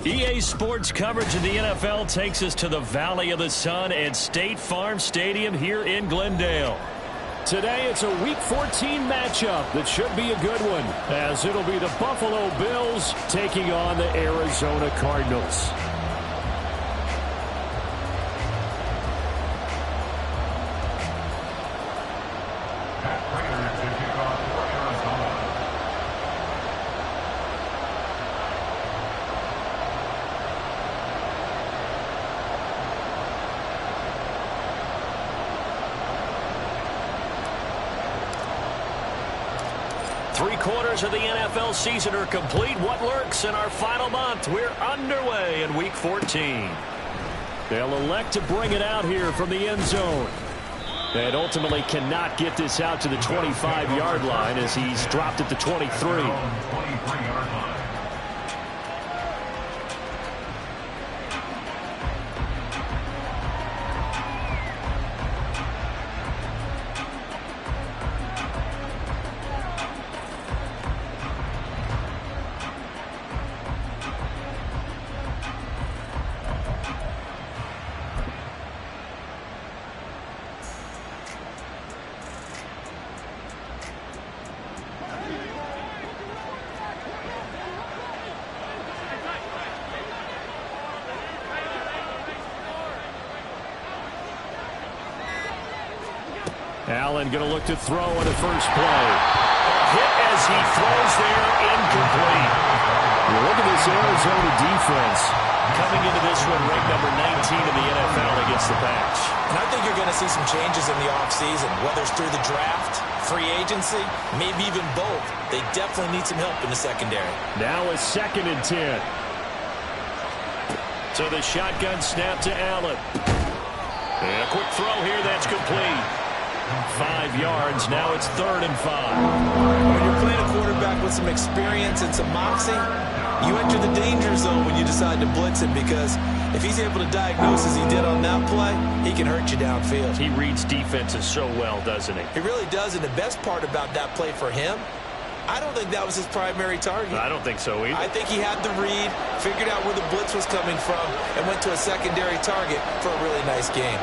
EA Sports coverage of the NFL takes us to the Valley of the Sun at State Farm Stadium here in Glendale. Today it's a Week 14 matchup that should be a good one, as it'll be the Buffalo Bills taking on the Arizona Cardinals. Three-quarters of the NFL season are complete. What lurks in our final month? We're underway in Week 14. They'll elect to bring it out here from the end zone. And ultimately cannot get this out to the 25-yard line as he's dropped at the 23. Allen going to look to throw on the first play. Hit as he throws there, incomplete. Look at this Arizona defense coming into this one ranked number 19 in the NFL against the Pats. And I think you're going to see some changes in the offseason, whether it's through the draft, free agency, maybe even both. They definitely need some help in the secondary. Now a 2nd and 10. So the shotgun snap to Allen. And a quick throw here, that's complete. 5 yards. Now it's 3rd and 5. When you're playing a quarterback with some experience and some moxie, you enter the danger zone when you decide to blitz him, because if he's able to diagnose as he did on that play, he can hurt you downfield. He reads defenses so well, doesn't he? He really does, and the best part about that play for him, I don't think that was his primary target. I don't think so either. I think he had the read, figured out where the blitz was coming from, and went to a secondary target for a really nice game.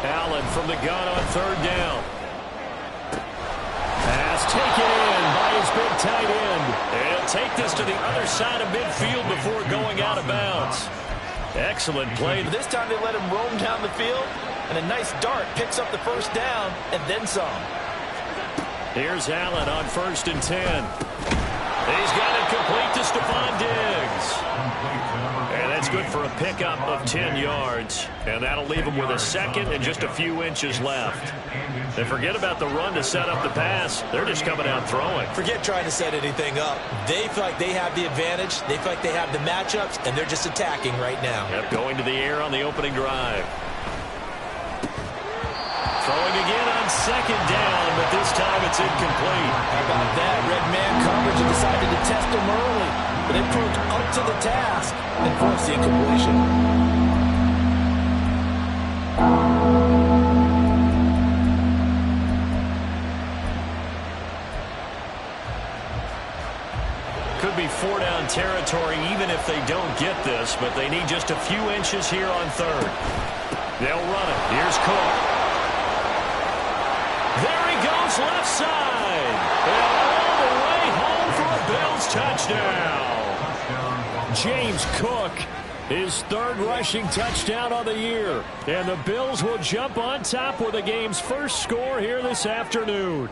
Allen from the gun on 3rd down. Pass taken in by his big tight end. He'll take this to the other side of midfield before going out of bounds. Excellent play. This time they let him roam down the field, and a nice dart picks up the first down and then some. Here's Allen on 1st and 10. He's got it complete to Stephon Diggs. And that's good for a pickup of 10 yards. And that'll leave him with a 2nd and just a few inches left. And forget about the run to set up the pass. They're just coming out throwing. Forget trying to set anything up. They feel like they have the advantage. They feel like they have the matchups, and they're just attacking right now. Yep, going to the air on the opening drive. Throwing again on 2nd down, but this time it's incomplete. How about that? Red man coverage and decided to test him early. But they proved up to the task and forced the incompletion. Could be 4-down territory even if they don't get this, but they need just a few inches here on 3rd. They'll run it. Here's Cook. There he goes, left side. And all the way home for a Bills touchdown. James Cook, his 3rd rushing touchdown on the year. And the Bills will jump on top with the game's first score here this afternoon.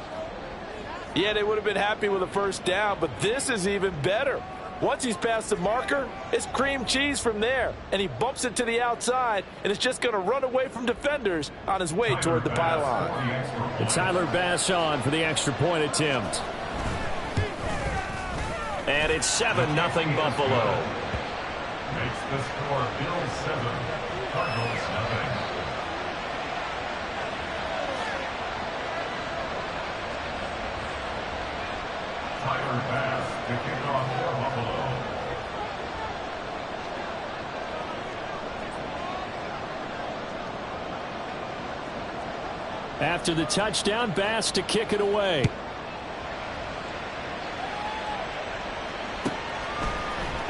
Yeah, they would have been happy with a first down, but this is even better. Once he's past the marker, it's cream cheese from there. And he bumps it to the outside, and it's just going to run away from defenders on his way toward the pylon. And Tyler Bass on for the extra point attempt. And it's 7-0 Buffalo. Makes the score Bills 7, Cardinals 0. Tyler Bass to kick off for Buffalo. After the touchdown, Bass to kick it away.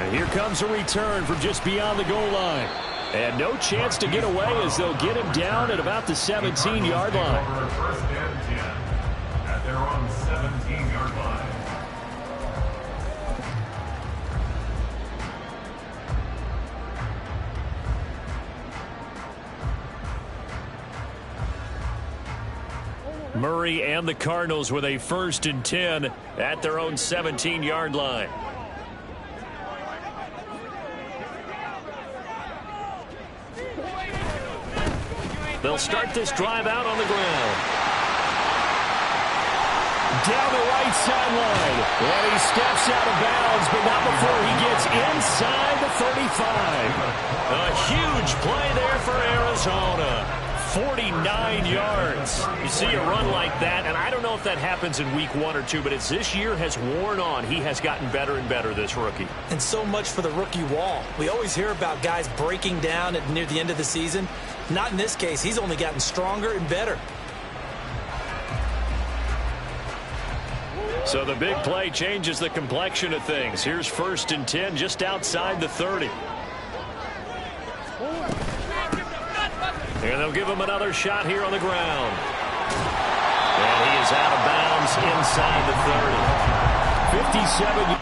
And here comes a return from just beyond the goal line. And no chance to get away as they'll get him down at about the 17-yard line. First and 10 at their own 17-yard line. Murray and the Cardinals with a 1st and 10 at their own 17-yard line. They'll start this drive out on the ground. Down the right sideline. And he steps out of bounds, but not before he gets inside the 35. A huge play there for Arizona. 49 yards. You see a run like that, and I don't know if that happens in week 1 or 2, but as this year has worn on, he has gotten better and better, this rookie. And so much for the rookie wall. We always hear about guys breaking down near the end of the season. Not in this case. He's only gotten stronger and better. So the big play changes the complexion of things. Here's 1st and 10 just outside the 30. And they'll give him another shot here on the ground. And he is out of bounds inside the 30. 57.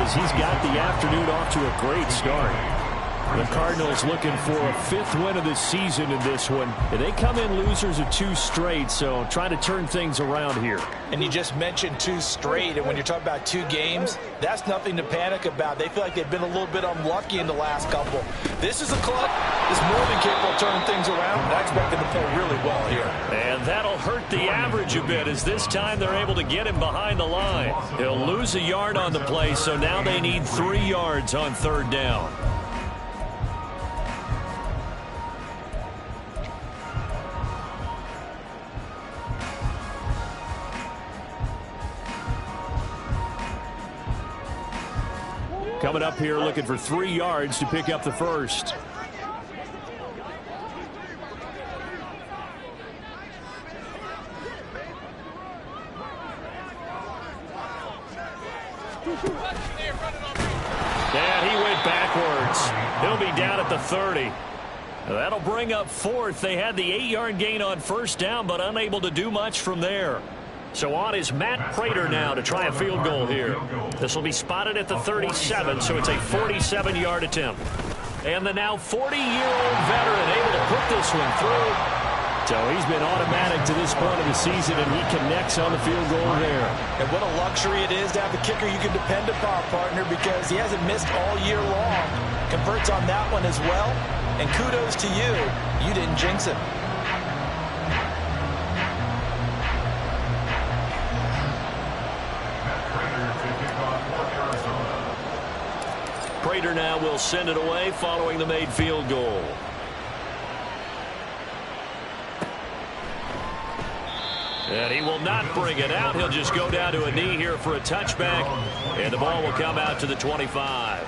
He's got the afternoon off to a great start. The Cardinals looking for a 5th win of the season in this one. And they come in losers of 2 straight, so trying to turn things around here. And you just mentioned 2 straight, and when you're talking about 2 games, that's nothing to panic about. They feel like they've been a little bit unlucky in the last couple. This is a club that's more than capable of turning things around, and I expect them to play really well here. And that'll hurt the average a bit, as this time they're able to get him behind the line. He'll lose a yard on the play, so now they need 3 yards on 3rd down. Coming up here looking for 3 yards to pick up the 1st. And he went backwards. He'll be down at the 30. That'll bring up 4th. They had the 8-yard gain on 1st down, but unable to do much from there. So on is Matt Prater now to try a field goal here. This will be spotted at the 37, so it's a 47-yard attempt. And the now 40-year-old veteran able to put this one through. So he's been automatic to this point of the season, and he connects on the field goal there. And what a luxury it is to have a kicker you can depend upon, partner, because he hasn't missed all year long. Converts on that one as well. And kudos to you. You didn't jinx him. Prater now will send it away following the made field goal. And he will not bring it out. He'll just go down to a knee here for a touchback. And the ball will come out to the 25.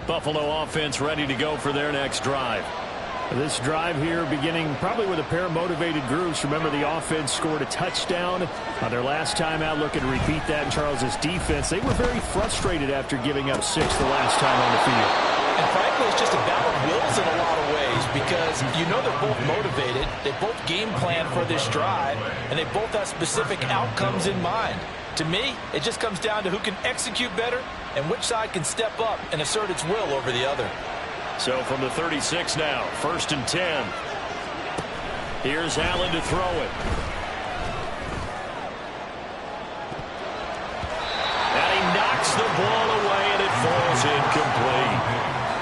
Buffalo offense ready to go for their next drive. This drive here beginning probably with a pair of motivated groups. Remember, the offense scored a touchdown on their last time out. Looking to repeat that in Charles's defense. They were very frustrated after giving up 6 the last time on the field. And frankly, it's just a battle of wills in a lot of ways because you know they're both motivated. They both game plan for this drive, and they both have specific outcomes in mind. To me, it just comes down to who can execute better and which side can step up and assert its will over the other. So from the 36 now, 1st and 10. Here's Allen to throw it. And he knocks the ball away, and it falls incomplete.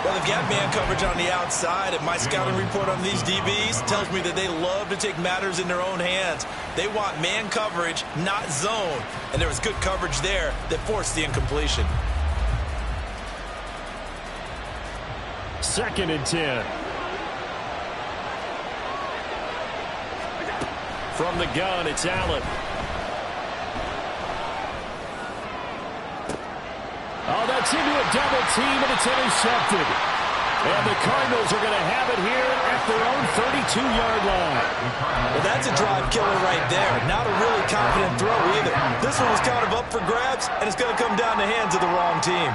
Well, they've got man coverage on the outside, and my scouting report on these DBs tells me that they love to take matters in their own hands. They want man coverage, not zone. And there was good coverage there that forced the incompletion. 2nd and 10. From the gun, it's Allen. Oh, that's into a double team, and it's intercepted. And the Cardinals are going to have it here at their own 32-yard line. Well, that's a drive killer right there. Not a really confident throw either. This one was kind of up for grabs, and it's going to come down the hands of the wrong team.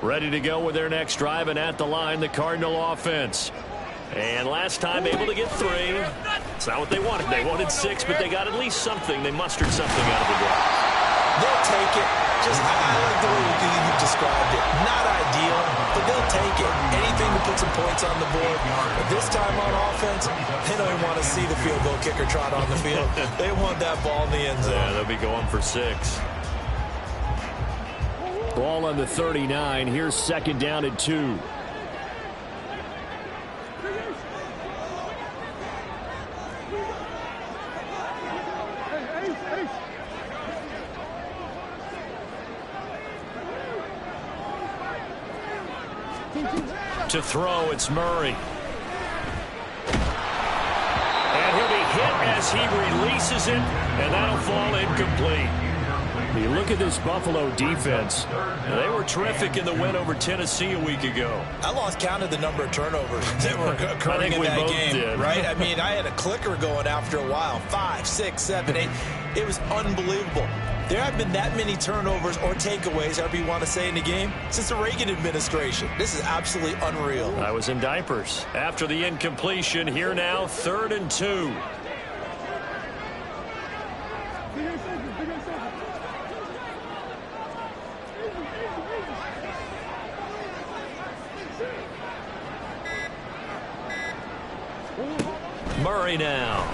Ready to go with their next drive, and at the line, the Cardinal offense. And last time able to get 3. It's not what they wanted. They wanted 6, but they got at least something. They mustered something out of the drive. They'll take it. Just, I like the way you described it. Not ideal, but they'll take it. Anything to put some points on the board. But this time on offense, they don't even want to see the field goal kicker trot on the field. They want that ball in the end zone. Yeah, they'll be going for 6. Ball on the 39. Here's 2nd down and 2. To throw, it's Murray. And he'll be hit as he releases it, and that'll fall incomplete. You look at this Buffalo defense. They were terrific in the win over Tennessee a week ago. I lost count of the number of turnovers that were occurring in that game, right? I mean, I had a clicker going after a while. 5, 6, 7, 8. It was unbelievable. There haven't been that many turnovers or takeaways, however you want to say, in the game since the Reagan administration. This is absolutely unreal. I was in diapers. After the incompletion, here now, 3rd and 2. Murray now.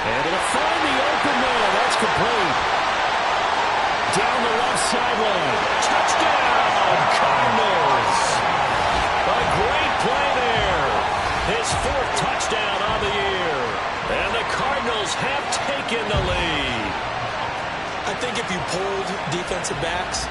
And it'll find the open man. That's complete. Down the left sideline. Touchdown, Cardinals. A great play there. His 4th touchdown on the year. And the Cardinals have taken the lead. I think if you polled defensive backs,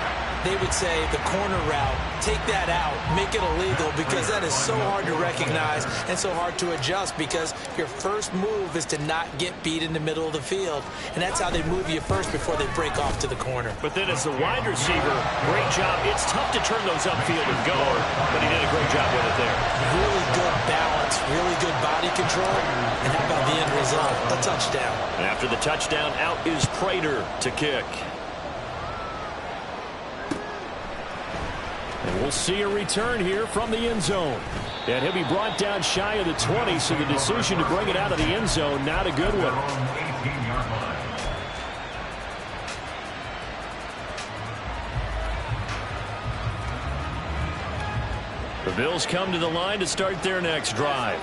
they would say the corner route, take that out, make it illegal, because that is so hard to recognize and so hard to adjust, because your first move is to not get beat in the middle of the field, and that's how they move you first before they break off to the corner. But then as the wide receiver, great job. It's tough to turn those upfield and go, but he did a great job with it there. Really good balance, really good body control, and how about the end result? A touchdown. And after the touchdown, out is Prater to kick. And we'll see a return here from the end zone. And he'll be brought down shy of the 20, so the decision to bring it out of the end zone, not a good one. The Bills come to the line to start their next drive.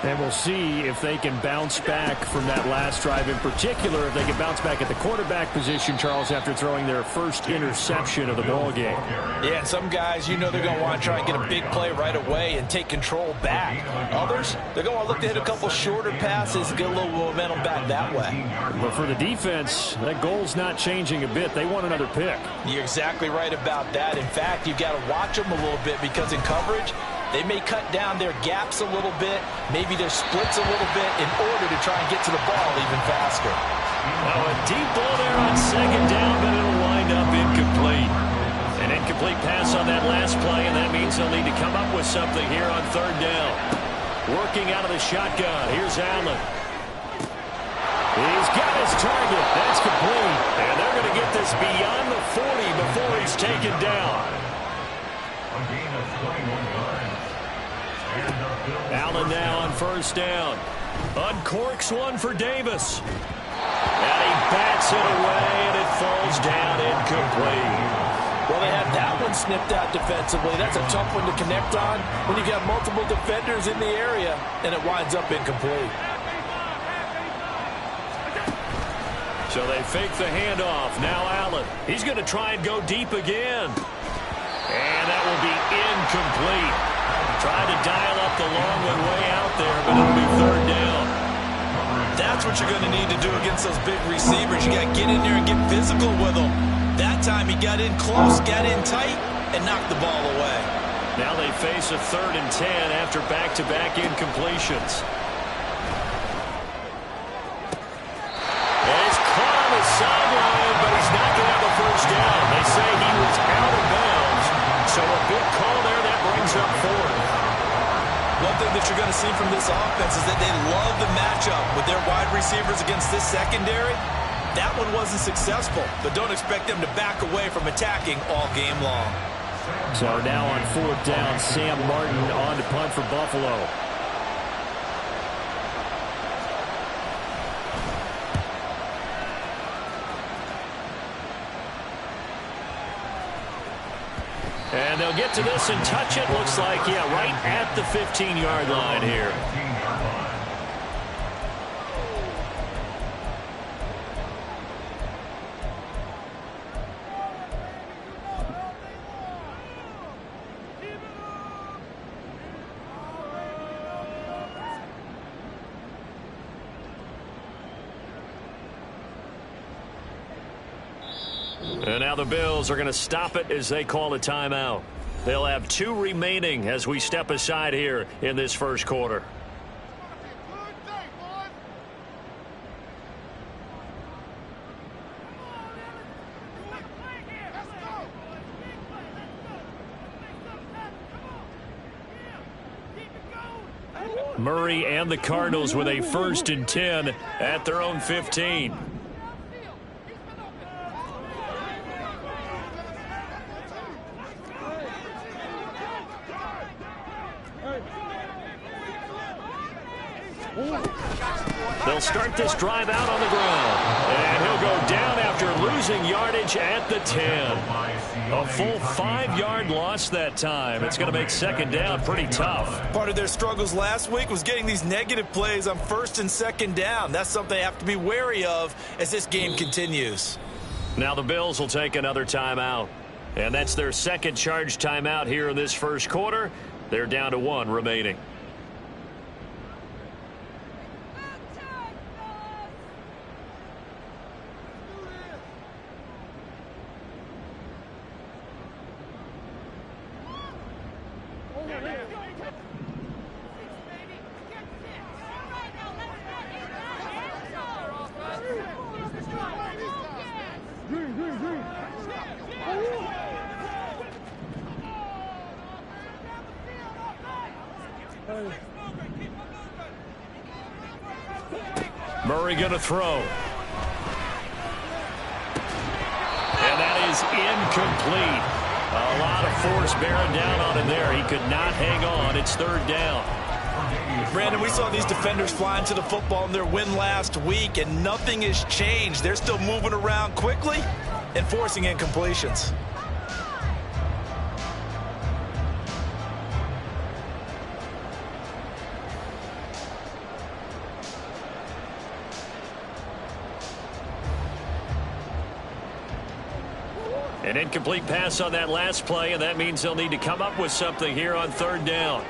And we'll see if they can bounce back from that last drive, in particular if they can bounce back at the quarterback position, Charles, after throwing their first interception of the ball game. Yeah, some guys, you know they're going to want to try and get a big play right away and take control back. Others, they're going to look to hit a couple shorter passes and get a little momentum back that way. But for the defense, that goal's not changing a bit. They want another pick. You're exactly right about that. In fact, you've got to watch them a little bit, because in coverage, They may cut down their gaps a little bit, maybe their splits a little bit in order to try and get to the ball even faster. Now a deep ball there on second down, but it'll wind up incomplete. An incomplete pass on that last play, and that means they'll need to come up with something here on third down. Working out of the shotgun. Here's Allen. He's got his target. That's complete. And they're going to get this beyond the 40 before he's taken down. Allen now on first down. Uncorks one for Davis. And he bats it away, and it falls down incomplete. Well, they had that one snipped out defensively. That's a tough one to connect on when you've got multiple defenders in the area, and it winds up incomplete. So they fake the handoff. Now Allen. He's going to try and go deep again. And that will be incomplete. Tried to dial up the long one way out there, but it'll be third down. That's what you're going to need to do against those big receivers. You got to get in there and get physical with them. That time he got in close, got in tight, and knocked the ball away. Now they face a 3rd and 10 after back-to-back incompletions. And he's caught on the sideline, but he's not going to have a first down. They say he was out of bounds, so a big call there that brings up 4th. One thing that you're going to see from this offense is that they love the matchup with their wide receivers against this secondary. That one wasn't successful, but don't expect them to back away from attacking all game long. So now on 4th down, Sam Martin on to punt for Buffalo. And they'll get to this and touch it. Looks like, yeah, right at the 15-yard line here. And now the Bills are going to stop it as they call a timeout. They'll have 2 remaining as we step aside here in this first quarter. Murray and the Cardinals with a 1st and 10 at their own 15. They'll start this drive out on the ground. And he'll go down after losing yardage at the 10. A full 5-yard loss that time. It's going to make second down pretty tough. Part of their struggles last week was getting these negative plays on 1st and 2nd down. That's something they have to be wary of as this game continues. Now the Bills will take another timeout. And that's their 2nd charge timeout here in this first quarter. They're down to 1 remaining. Murray going to throw. And that is incomplete. A lot of force bearing down on him there. He could not hang on. It's 3rd down. Brandon, we saw these defenders flying to the football in their win last week, and nothing has changed. They're still moving around quickly and forcing incompletions. An incomplete pass on that last play, and that means they'll need to come up with something here on 3rd down.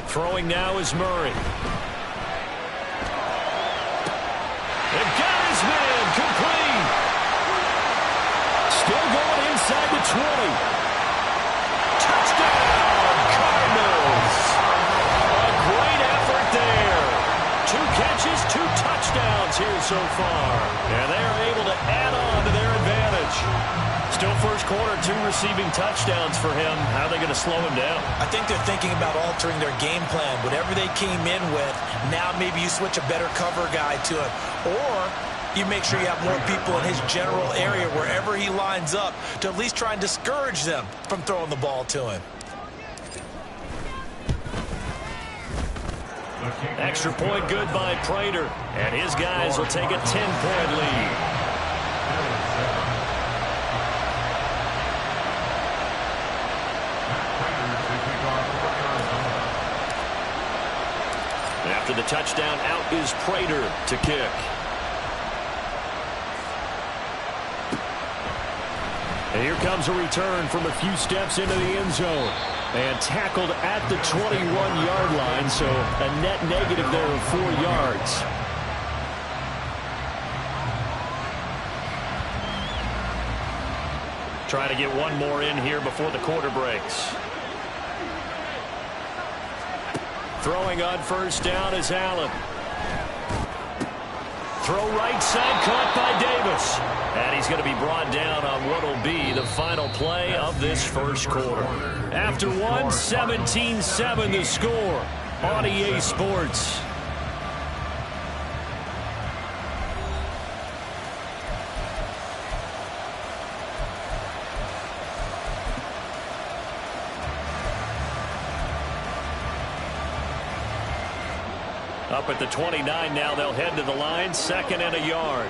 Throwing now is Murray. still first quarter, 2 receiving touchdowns for him. How are they going to slow him down? I think they're thinking about altering their game plan. Whatever they came in with, now maybe you switch a better cover guy to him. Or you make sure you have more people in his general area wherever he lines up to at least try and discourage them from throwing the ball to him. Extra point good by Prater. And his guys will take a 10-point lead. After the touchdown, out is Prater to kick. And here comes a return from a few steps into the end zone. And tackled at the 21-yard line, so a net negative there of 4 yards. Trying to get one more in here before the quarter breaks. Throwing on first down is Allen. Throw right side, caught by Davis. And he's going to be brought down on what will be the final play of this first quarter. After one, 17-7 the score on EA Sports. Up at the 29 now, they'll head to the line, 2nd and a yard.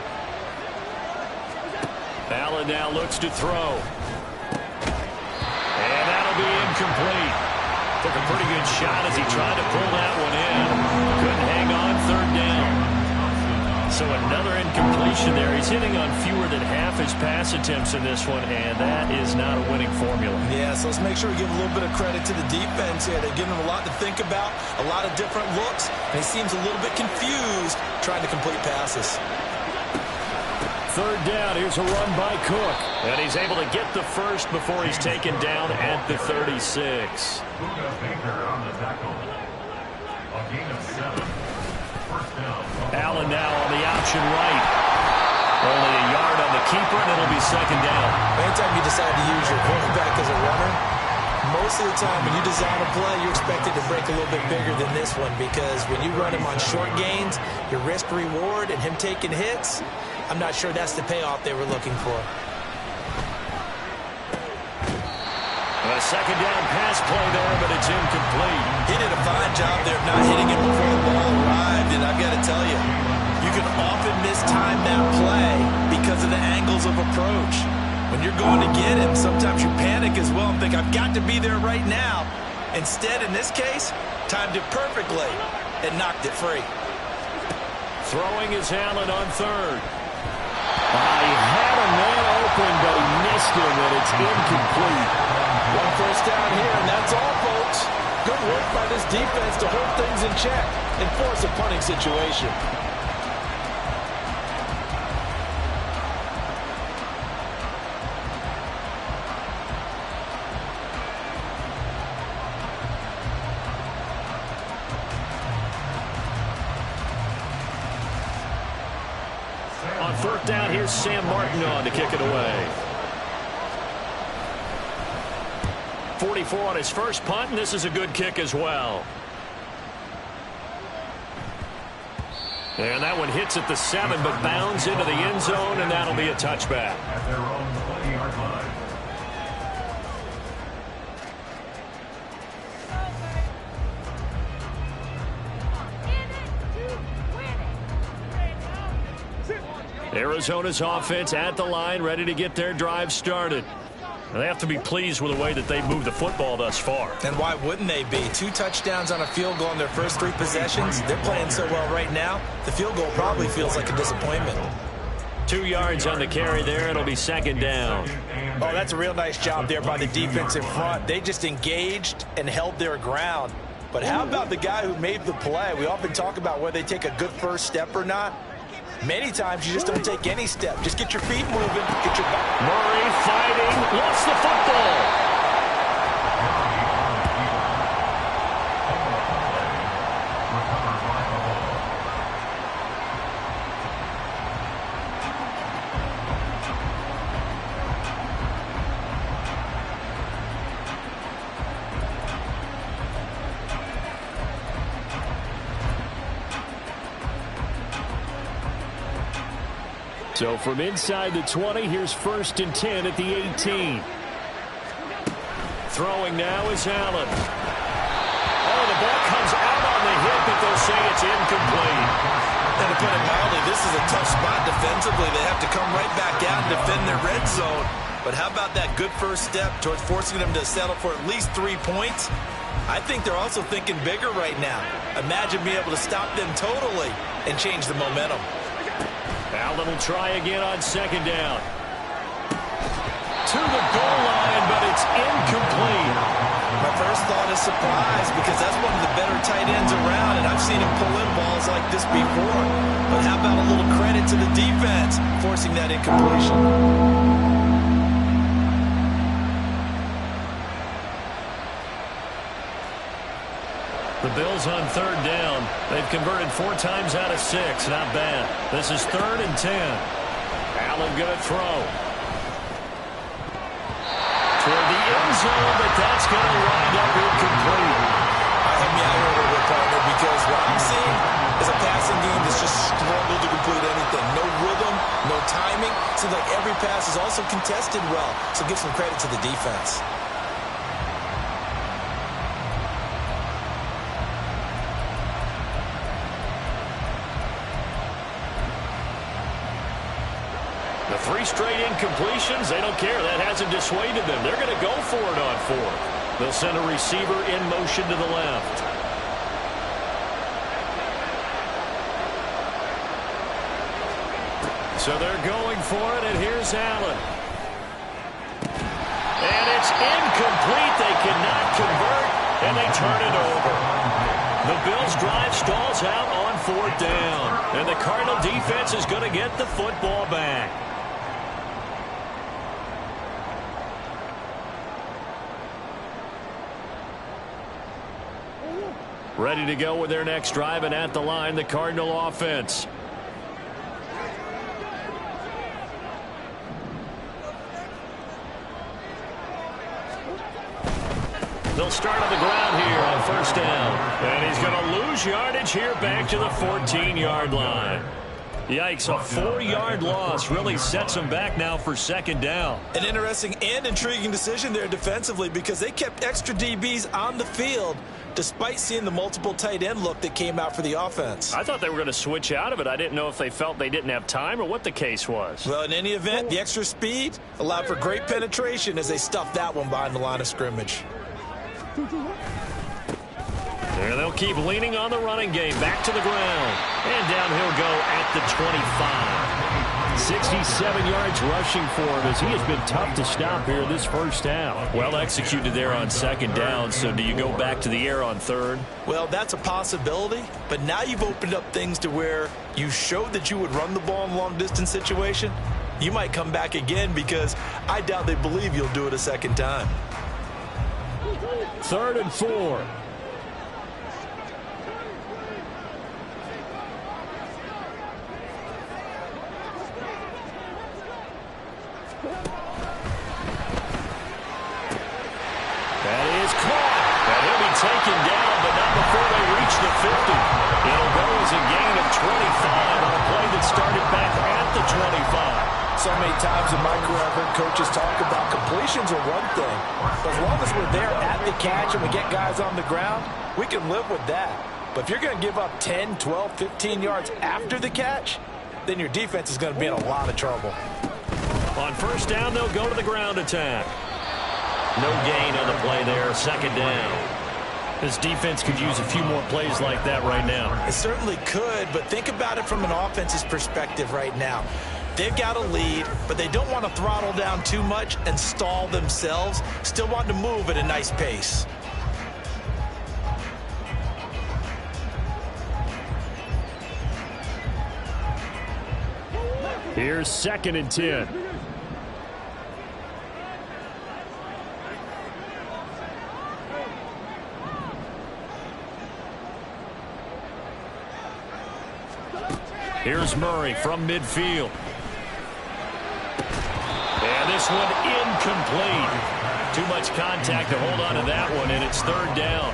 Allen now looks to throw. And that'll be incomplete. Took a pretty good shot as he tried to pull that one in. Couldn't hang on, 3rd down. So another incompletion there. He's hitting on fewer than half his pass attempts in this one, and that is not a winning formula. Yeah, so let's make sure we give a little bit of credit to the defense here. They're giving him a lot to think about, a lot of different looks, and he seems a little bit confused trying to complete passes. 3rd down, here's a run by Cook. And he's able to get the first before he's taken down at the 36. Allen now on the option right. Only a yard on the keeper, and it'll be 2nd down. Anytime you decide to use your quarterback as a runner, most of the time when you design a play, you're expected to break a little bit bigger than this one, because when you run him on short gains, your risk-reward and him taking hits, I'm not sure that's the payoff they were looking for. A 2nd down pass play there, but it's incomplete. He did a fine job there of not hitting him before the ball arrived, and I've got to tell you, you can often mistime that play because of the angles of approach. When you're going to get him, sometimes you panic as well and think, I've got to be there right now. Instead, in this case, timed it perfectly and knocked it free. Throwing is Allen on 3rd. He had a man open, but he missed him, and it's incomplete. One first down here, and that's all, folks. Good work by this defense to hold things in check and force a punting situation. On 4th down, here's Sam Martin on to kick it away. 44 on his first punt, and this is a good kick as well. And that one hits at the 7, but bounds into the end zone, and that'll be a touchback. At their own 20-yard line. Arizona's offense at the line, ready to get their drive started. They have to be pleased with the way that they've moved the football thus far. And why wouldn't they be? 2 touchdowns on a field goal in their first 3 possessions. They're playing so well right now, the field goal probably feels like a disappointment. 2 yards on the carry there. It'll be 2nd down. Oh, that's a real nice job there by the defense in front. They just engaged and held their ground. But how about the guy who made the play? We often talk about whether they take a good first step or not. Many times you just don't take any step. Just get your feet moving. Get your back. Murray fighting. Lost the football. So from inside the 20, here's 1st and 10 at the 18. Throwing now is Allen. Oh, the ball comes out on the hip, but they'll say it's incomplete. And to put it mildly, this is a tough spot defensively. They have to come right back out and defend their red zone. But how about that good first step towards forcing them to settle for at least 3 points? I think they're also thinking bigger right now. Imagine being able to stop them totally and change the momentum. Allen will try again on 2nd down. To the goal line, but it's incomplete. My first thought is surprise, because that's one of the better tight ends around, and I've seen him pull in balls like this before. But how about a little credit to the defense forcing that incompletion? The Bills on 3rd down. They've converted 4 times out of 6. Not bad. This is 3rd and 10. Allen going to throw. Toward the end zone, but that's going to wind up incomplete. Help me out here a little bit, partner, because what I'm seeing is a passing game that's just struggled to complete anything. No rhythm, no timing. Seems like every pass is also contested well, so give some credit to the defense. The 3 straight incompletions, they don't care. That hasn't dissuaded them. They're going to go for it on 4th. They'll send a receiver in motion to the left. So they're going for it, and here's Allen. And it's incomplete. They cannot convert, and they turn it over. The Bills' drive stalls out on 4th down, and the Cardinal defense is going to get the football back. Ready to go with their next drive, and at the line, the Cardinal offense. They'll start on the ground here on 1st down. And he's going to lose yardage here back to the 14-yard line. Yikes, a 4-yard loss really sets them back now for 2nd down. An interesting and intriguing decision there defensively, because they kept extra DBs on the field despite seeing the multiple tight end look that came out for the offense. I thought they were going to switch out of it. I didn't know if they felt they didn't have time or what the case was. Well, in any event, the extra speed allowed for great penetration as they stuffed that one behind the line of scrimmage. And they'll keep leaning on the running game. Back to the ground. And down he'll go at the 25. 67 yards rushing for him, as he has been tough to stop here this first half. Well executed there on 2nd down. So do you go back to the air on 3rd? Well, that's a possibility. But now you've opened up things to where you showed that you would run the ball in a long-distance situation. You might come back again, because I doubt they believe you'll do it a 2nd time. 3rd and 4. That is caught. And he'll be taken down, but not before they reach the 50. It'll go as a gain of 25 on a play that started back at the 25. So many times in my career I've heard coaches talk about completions are one thing. But as long as we're there at the catch and we get guys on the ground, we can live with that. But if you're going to give up 10, 12, 15 yards after the catch, then your defense is going to be in a lot of trouble. On 1st down, they'll go to the ground attack. No gain on the play there, 2nd down. This defense could use a few more plays like that right now. It certainly could, but think about it from an offense's perspective right now. They've got a lead, but they don't want to throttle down too much and stall themselves. Still want to move at a nice pace. Here's 2nd and 10. Here's Murray from midfield. And this one incomplete. Too much contact to hold on to that one, and it's 3rd down.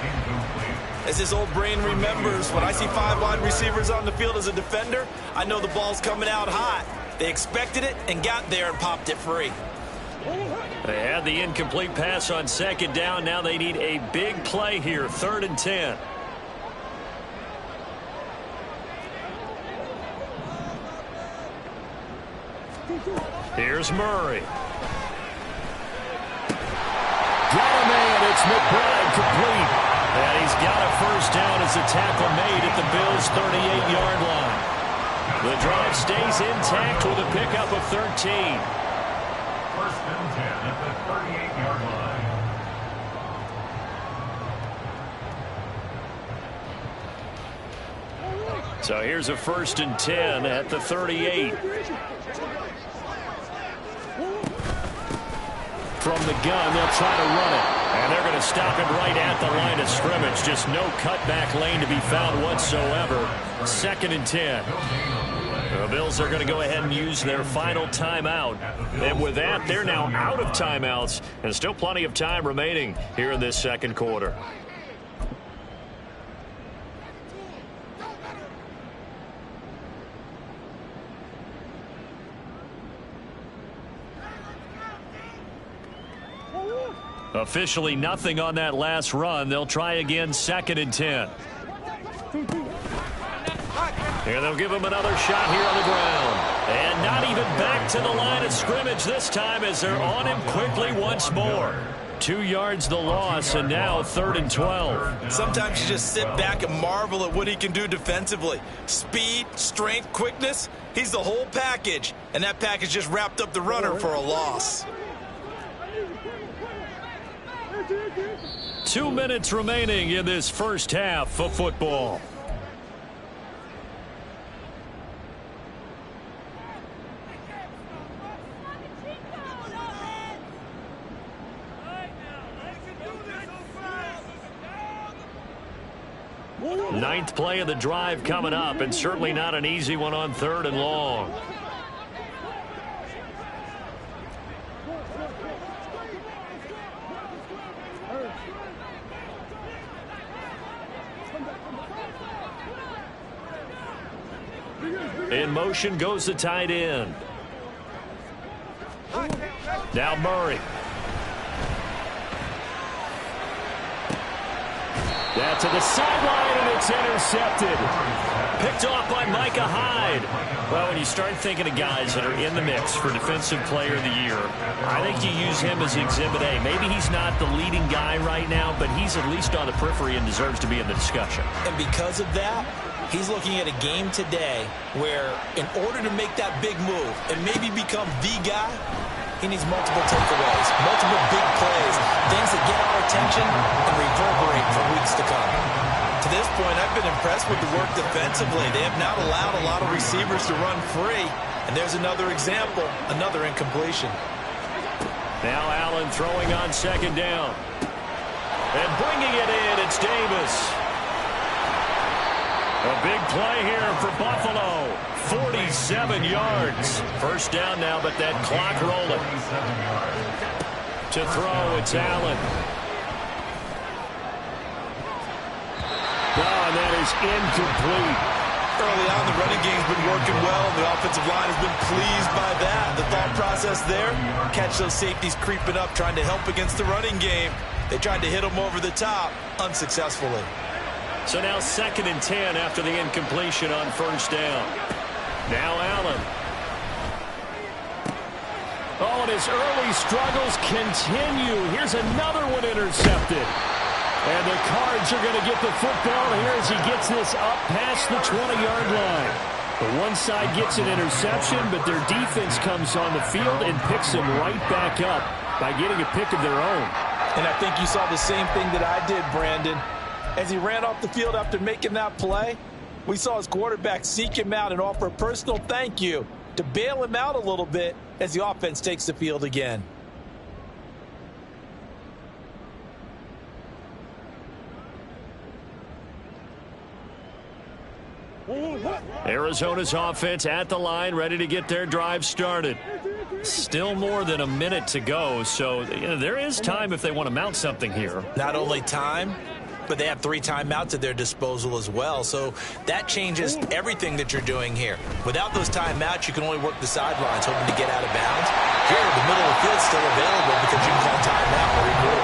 As his old brain remembers, when I see 5 wide receivers on the field as a defender, I know the ball's coming out hot. They expected it and got there and popped it free. They had the incomplete pass on second down. Now they need a big play here, 3rd and 10. Here's Murray. Got a man. It's McBride complete. And he's got a first down as a tackle made at the Bills' 38-yard line. The drive stays intact with a pickup of 13. 1st and 10 at the 38-yard line. So here's a 1st and 10 at the 38. From the gun, they'll try to run it. And they're going to stop it right at the line of scrimmage. Just no cutback lane to be found whatsoever. 2nd and 10. The Bills are going to go ahead and use their final timeout. And with that, they're now out of timeouts. And still plenty of time remaining here in this second quarter. Officially nothing on that last run. They'll try again, 2nd and 10. And they'll give him another shot here on the ground. And not even back to the line of scrimmage this time as they're on him quickly once more. 2 yards the loss, and now 3rd and 12. Sometimes you just sit back and marvel at what he can do defensively. Speed, strength, quickness, he's the whole package. And that package just wrapped up the runner for a loss. 2 minutes remaining in this first half of football. Ninth play of the drive coming up, and certainly not an easy one on 3rd and long. In motion goes the tight end. Now Murray. That's to the sideline, and it's intercepted. Picked off by Micah Hyde. Well, when you start thinking of guys that are in the mix for Defensive Player of the Year, I think you use him as Exhibit A. Maybe he's not the leading guy right now, but he's at least on the periphery and deserves to be in the discussion. And because of that, he's looking at a game today where in order to make that big move and maybe become the guy, he needs multiple takeaways, multiple big plays, things that get our attention and reverberate for weeks to come. To this point, I've been impressed with the work defensively. They have not allowed a lot of receivers to run free. And there's another example, another incompletion. Now Allen throwing on 2nd down. And bringing it in, it's Davis. A big play here for Buffalo. 47 yards. First down now, but that clock rolling. To throw, it's Allen. Oh, and that is incomplete. Early on, the running game's been working well. The offensive line has been pleased by that. The thought process there, catch those safeties creeping up, trying to help against the running game. They tried to hit them over the top, unsuccessfully. So now 2nd and 10 after the incompletion on 1st down. Now Allen. Oh, and his early struggles continue. Here's another one intercepted. And the Cards are going to get the football here as he gets this up past the 20-yard line. The one side gets an interception, but their defense comes on the field and picks him right back up by getting a pick of their own. And I think you saw the same thing that I did, Brandon. As he ran off the field after making that play, we saw his quarterback seek him out and offer a personal thank you to bail him out a little bit as the offense takes the field again. Arizona's offense at the line, ready to get their drive started. Still more than a minute to go, so there is time if they want to mount something here. Not only time, but they have 3 timeouts at their disposal as well. So that changes everything that you're doing here. Without those timeouts, you can only work the sidelines, hoping to get out of bounds. Here, the middle of the field's still available because you can call timeout or remove.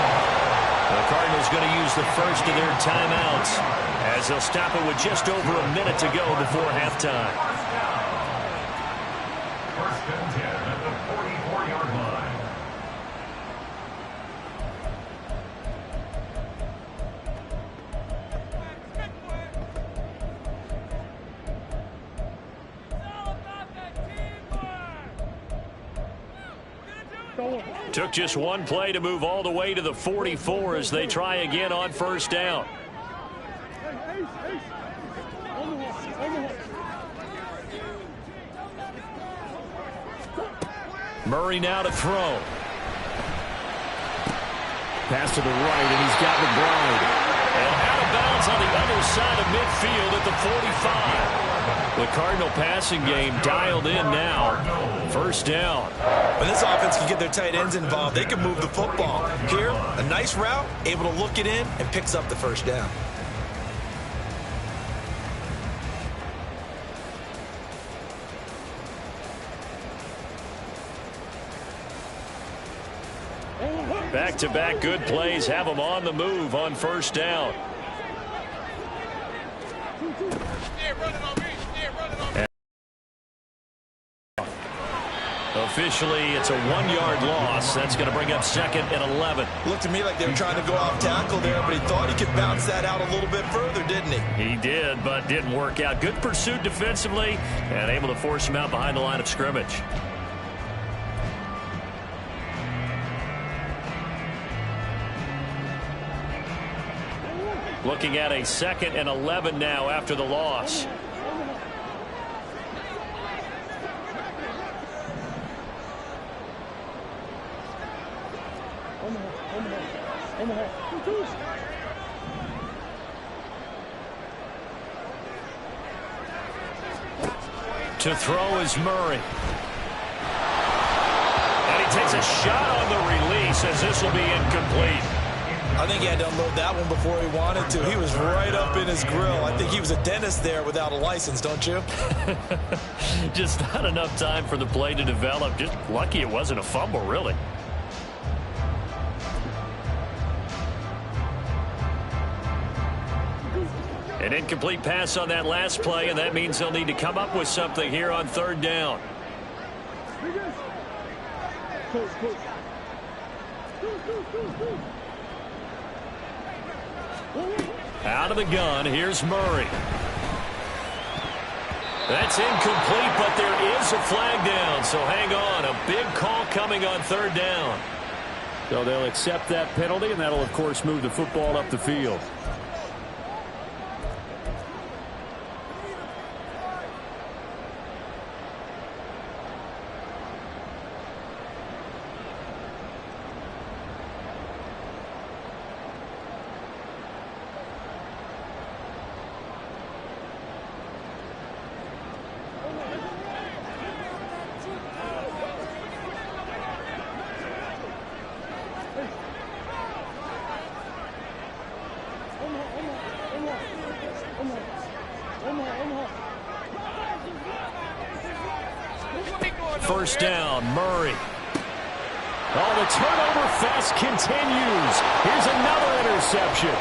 The Cardinals going to use the first of their timeouts as they'll stop it with just over a minute to go before halftime. First and 10 at the 44-yard line. Took just one play to move all the way to the 44 as they try again on first down. Murray now to throw. Pass to the right, and he's got McBride. And out of bounds on the other side of midfield at the 45. The Cardinal passing game dialed in now. First down. When this offense can get their tight ends involved, they can move the football. Here, a nice route, able to look it in, and picks up the first down. Back-to-back good plays have them on the move on first down. Officially, it's a 1-yard loss. That's going to bring up second and 11. Looked to me like they were trying to go off tackle there, but he thought he could bounce that out a little bit further, didn't he? He did, but didn't work out. Good pursuit defensively and able to force him out behind the line of scrimmage. Looking at a second and 11 now after the loss. To throw is Murray. And he takes a shot on the release as this will be incomplete. I think he had to unload that one before he wanted to. He was right up in his grill. I think he was a dentist there without a license, don't you? Just not enough time for the play to develop. Just lucky it wasn't a fumble, really. An incomplete pass on that last play, and that means they'll need to come up with something here on third down. Out of the gun, here's Murray. That's incomplete, but there is a flag down, so hang on. A big call coming on third down. So they'll accept that penalty, and that'll, of course, move the football up the field. First down, Murray. Oh, the turnover fest continues. Here's another interception.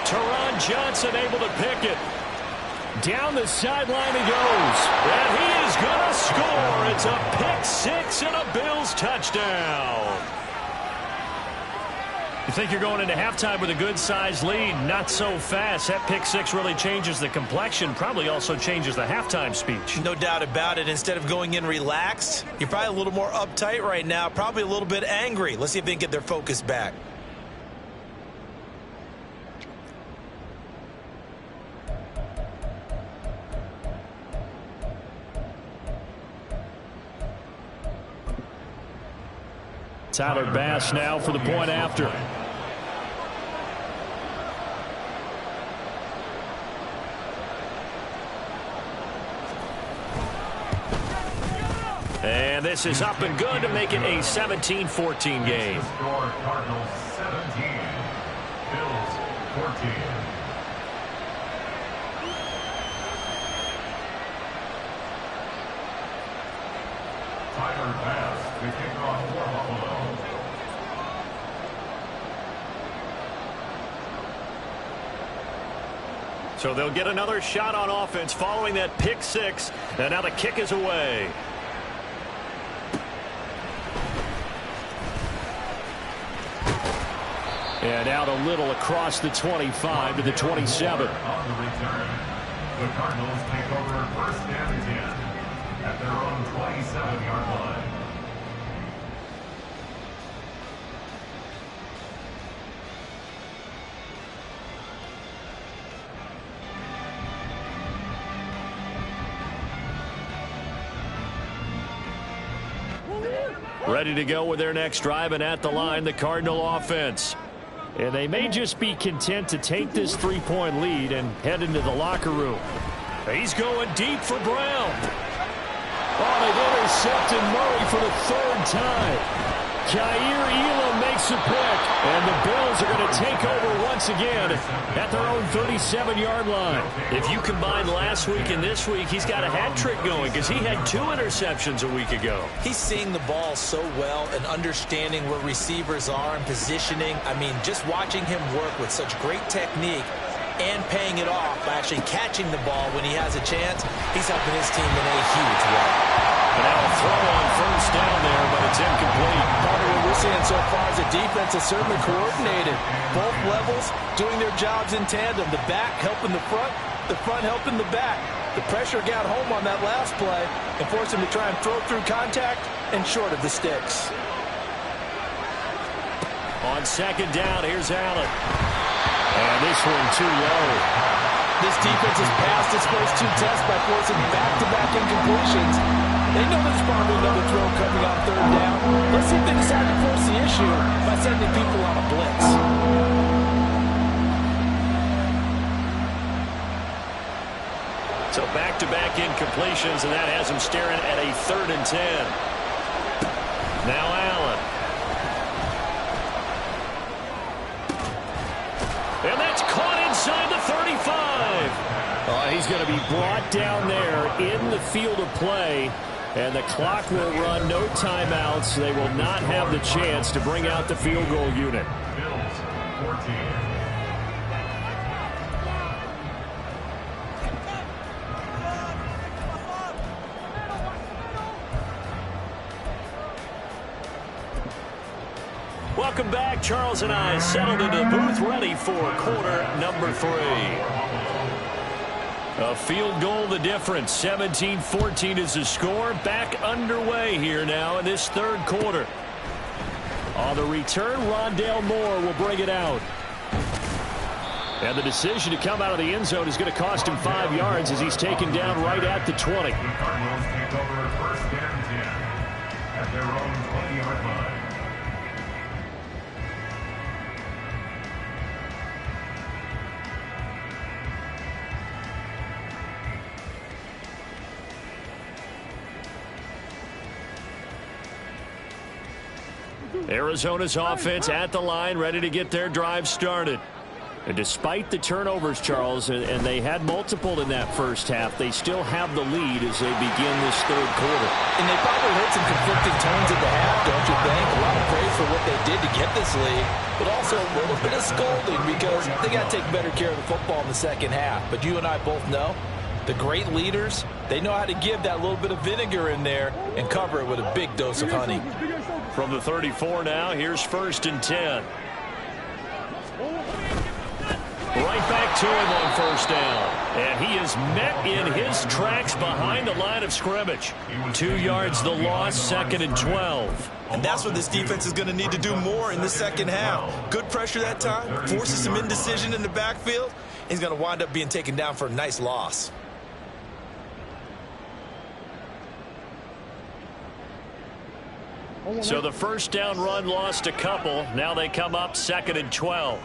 Teron Johnson able to pick it. Down the sideline he goes. And he is going to score. It's a pick six and a Bills touchdown. You think you're going into halftime with a good-sized lead. Not so fast. That pick six really changes the complexion. Probably also changes the halftime speech. No doubt about it. Instead of going in relaxed, you're probably a little more uptight right now. Probably a little bit angry. Let's see if they can get their focus back. Tyler Bass now for the point after. And this is up and good to make it a 17-14 game. Score Cardinals 17, Bills 14. Tyler Bass to kick off for Buffalo. So they'll get another shot on offense following that pick six. And now the kick is away. And out a little across the 25 to the 27. On the return, the Cardinals take over first and 10 at their own 27-yard line. Ready to go with their next drive, and at the line, the Cardinal offense. And they may just be content to take this three-point lead and head into the locker room. He's going deep for Brown. Oh, they've intercepted Murray for the third time. Khair Elam makes a pick, and the Bills are going to take over once again at their own 37-yard line. If you combine last week and this week, he's got a hat trick going because he had 2 interceptions a week ago. He's seeing the ball so well and understanding where receivers are and positioning. I mean, just watching him work with such great technique and paying it off by actually catching the ball when he has a chance, he's helping his team in a huge way. And now a throw on first down there, but it's incomplete. Part of what we're seeing so far is the defense is certainly coordinated. Both levels doing their jobs in tandem. The back helping the front helping the back. The pressure got home on that last play and forced him to try and throw through contact and short of the sticks. On second down, here's Allen. And this one too low. This defense has passed its first 2 tests by forcing back-to-back incompletions. They know there's probably another throw coming on third down. Let's see if they decide to force the issue by sending people on a blitz. So back-to-back incompletions, and that has him staring at a 3rd and 10. Now Allen. And that's caught inside the 35. He's going to be brought down there in the field of play. And the clock will run, no timeouts. They will not have the chance to bring out the field goal unit. Bills 14. Welcome back. Charles and I settled into the booth, ready for quarter number 3. A field goal, the difference. 17-14 is the score. Back underway here now in this 3rd quarter. On the return, Rondale Moore will bring it out. And the decision to come out of the end zone is going to cost him 5 yards as he's taken down right at the 20. The Cardinals take over first and 10 at their own 20-yard line. Arizona's offense at the line, ready to get their drive started. And despite the turnovers, Charles, and they had multiple in that first half, they still have the lead as they begin this 3rd quarter. And they probably heard some conflicting tones at the half, don't you think? A lot of praise for what they did to get this lead, but also a little bit of scolding because they got to take better care of the football in the second half. But you and I both know the great leaders, they know how to give that little bit of vinegar in there and cover it with a big dose of honey. From the 34 now, here's 1st and 10. Right back to him on first down. And he is met in his tracks behind the line of scrimmage. 2 yards the loss, 2nd and 12. And that's what this defense is going to need to do more in the second half. Good pressure that time, forces some indecision in the backfield. He's going to wind up being taken down for a nice loss. So the first down run lost a couple. Now they come up 2nd and 12.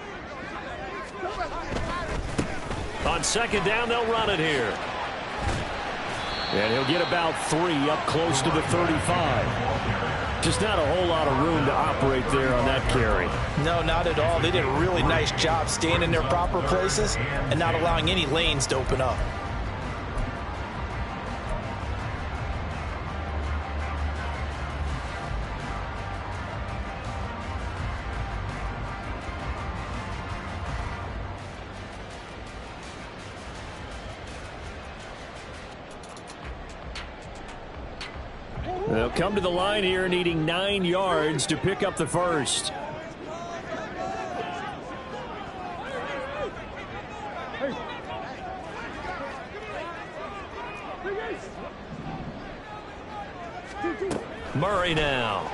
On second down, they'll run it here. And he'll get about 3 up close to the 35. Just not a whole lot of room to operate there on that carry. No, not at all. They did a really nice job staying in their proper places and not allowing any lanes to open up. They'll come to the line here needing 9 yards to pick up the first. Murray now.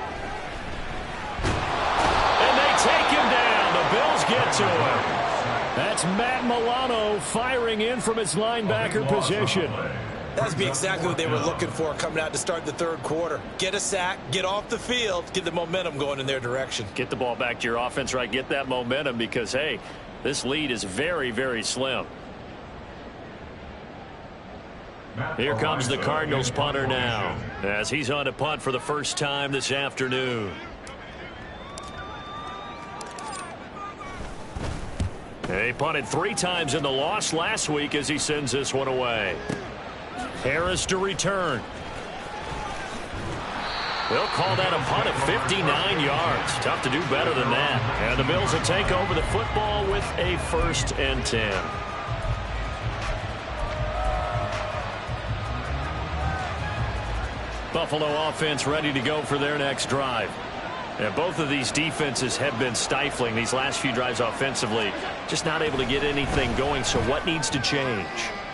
And they take him down. The Bills get to him. That's Matt Milano firing in from his linebacker position. That'd be exactly what they were looking for coming out to start the third quarter. Get a sack, get off the field, get the momentum going in their direction. Get the ball back to your offense, right? Get that momentum because, hey, this lead is very, very slim. Here comes the Cardinals punter now as he's on to punt for the first time this afternoon. He punted 3 times in the loss last week as he sends this one away. Harris to return. They'll call that a punt of 59 yards. Tough to do better than that. And the Bills will take over the football with a 1st and 10. Buffalo offense ready to go for their next drive. And both of these defenses have been stifling these last few drives offensively. Just not able to get anything going. So what needs to change?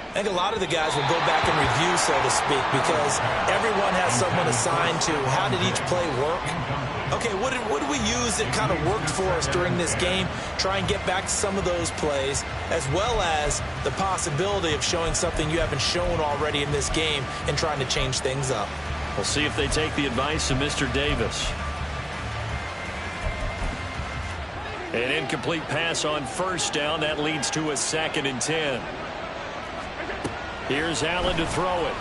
I think a lot of the guys will go back and review, so to speak, because everyone has someone assigned to how did each play work. Okay, what did we use that kind of worked for us during this game? Try and get back to some of those plays, as well as the possibility of showing something you haven't shown already in this game and trying to change things up. We'll see if they take the advice of Mr. Davis. An incomplete pass on 1st down. That leads to a 2nd and 10. Here's Allen to throw it.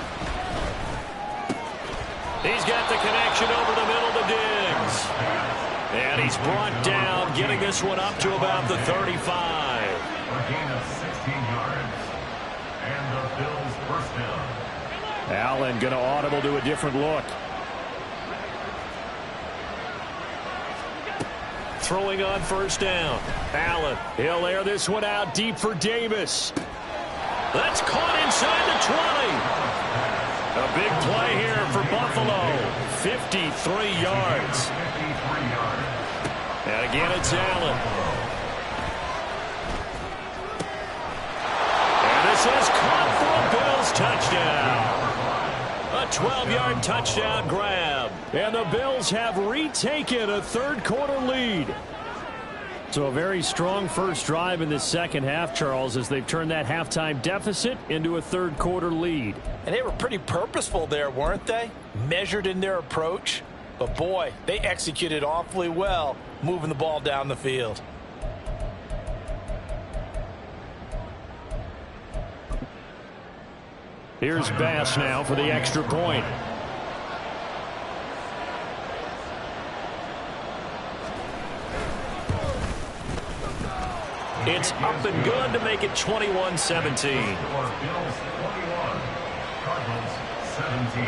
He's got the connection over the middle to Diggs. And he's brought down, getting this one up to about the 35. A gain of 16 yards. And the Bills first down. Allen going to audible to a different look. Throwing on 1st down. Allen, he'll air this one out deep for Davis. That's caught inside the 20. A big play here for Buffalo. 53 yards. And again, it's Allen. And this is caught for a Bills touchdown. A 12-yard touchdown grab. And the Bills have retaken a third-quarter lead. So a very strong first drive in the second half, Charles, as they've turned that halftime deficit into a third-quarter lead. And they were pretty purposeful there, weren't they? Measured in their approach. But, boy, they executed awfully well, moving the ball down the field. Here's Bass now for the extra point. It's up and good to make it 21-17. Bills 21, Cardinals 17.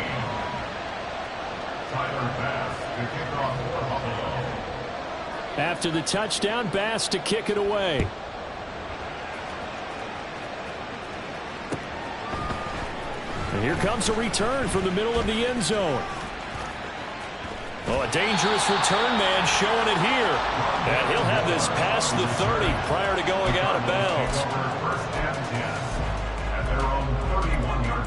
Tyler Bass to kick off for Buffalo. After the touchdown, Bass to kick it away. And here comes a return from the middle of the end zone. Oh, a dangerous return man showing it here. And he'll have this past the 30 prior to going out of bounds. First and 10 at their own 31-yard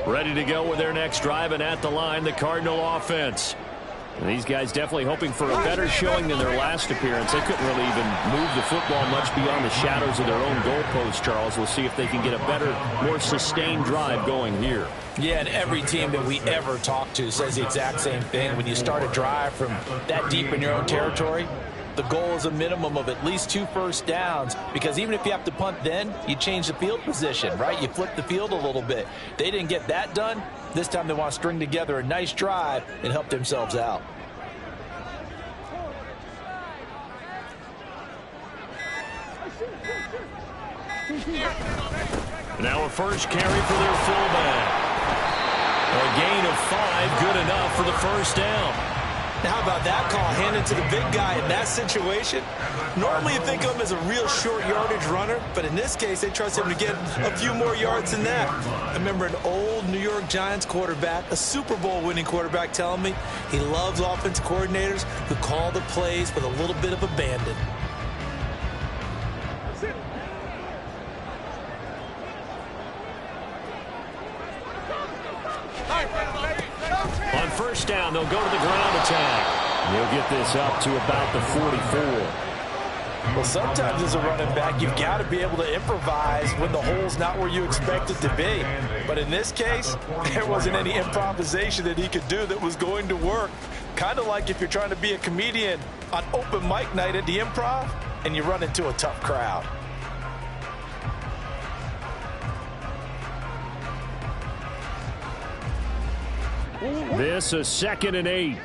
line. Ready to go with their next drive, and at the line, the Cardinal offense. And these guys definitely hoping for a better showing than their last appearance. They couldn't really even move the football much beyond the shadows of their own goalpost, Charles. We'll see if they can get a better, more sustained drive going here. Yeah, and every team that we ever talk to says the exact same thing. When you start a drive from that deep in your own territory, the goal is a minimum of at least 2 first downs, because even if you have to punt then, you change the field position, right? You flip the field a little bit. They didn't get that done. This time they want to string together a nice drive and help themselves out. Now a first carry for their fullback. A gain of 5, good enough for the first down. Now, how about that call handed to the big guy in that situation? Normally you think of him as a real short yardage runner, but in this case they trust him to get a few more yards than that. I remember an old New York Giants quarterback, a Super Bowl winning quarterback, telling me he loves offensive coordinators who call the plays with a little bit of abandon. On first down, they'll go to the ground attack. He'll get this up to about the 44. Well, sometimes as a running back, you've got to be able to improvise when the hole's not where you expect it to be. But in this case, there wasn't any improvisation that he could do that was going to work. Kind of like if you're trying to be a comedian on open mic night at the Improv and you run into a tough crowd. This a 2nd and 8.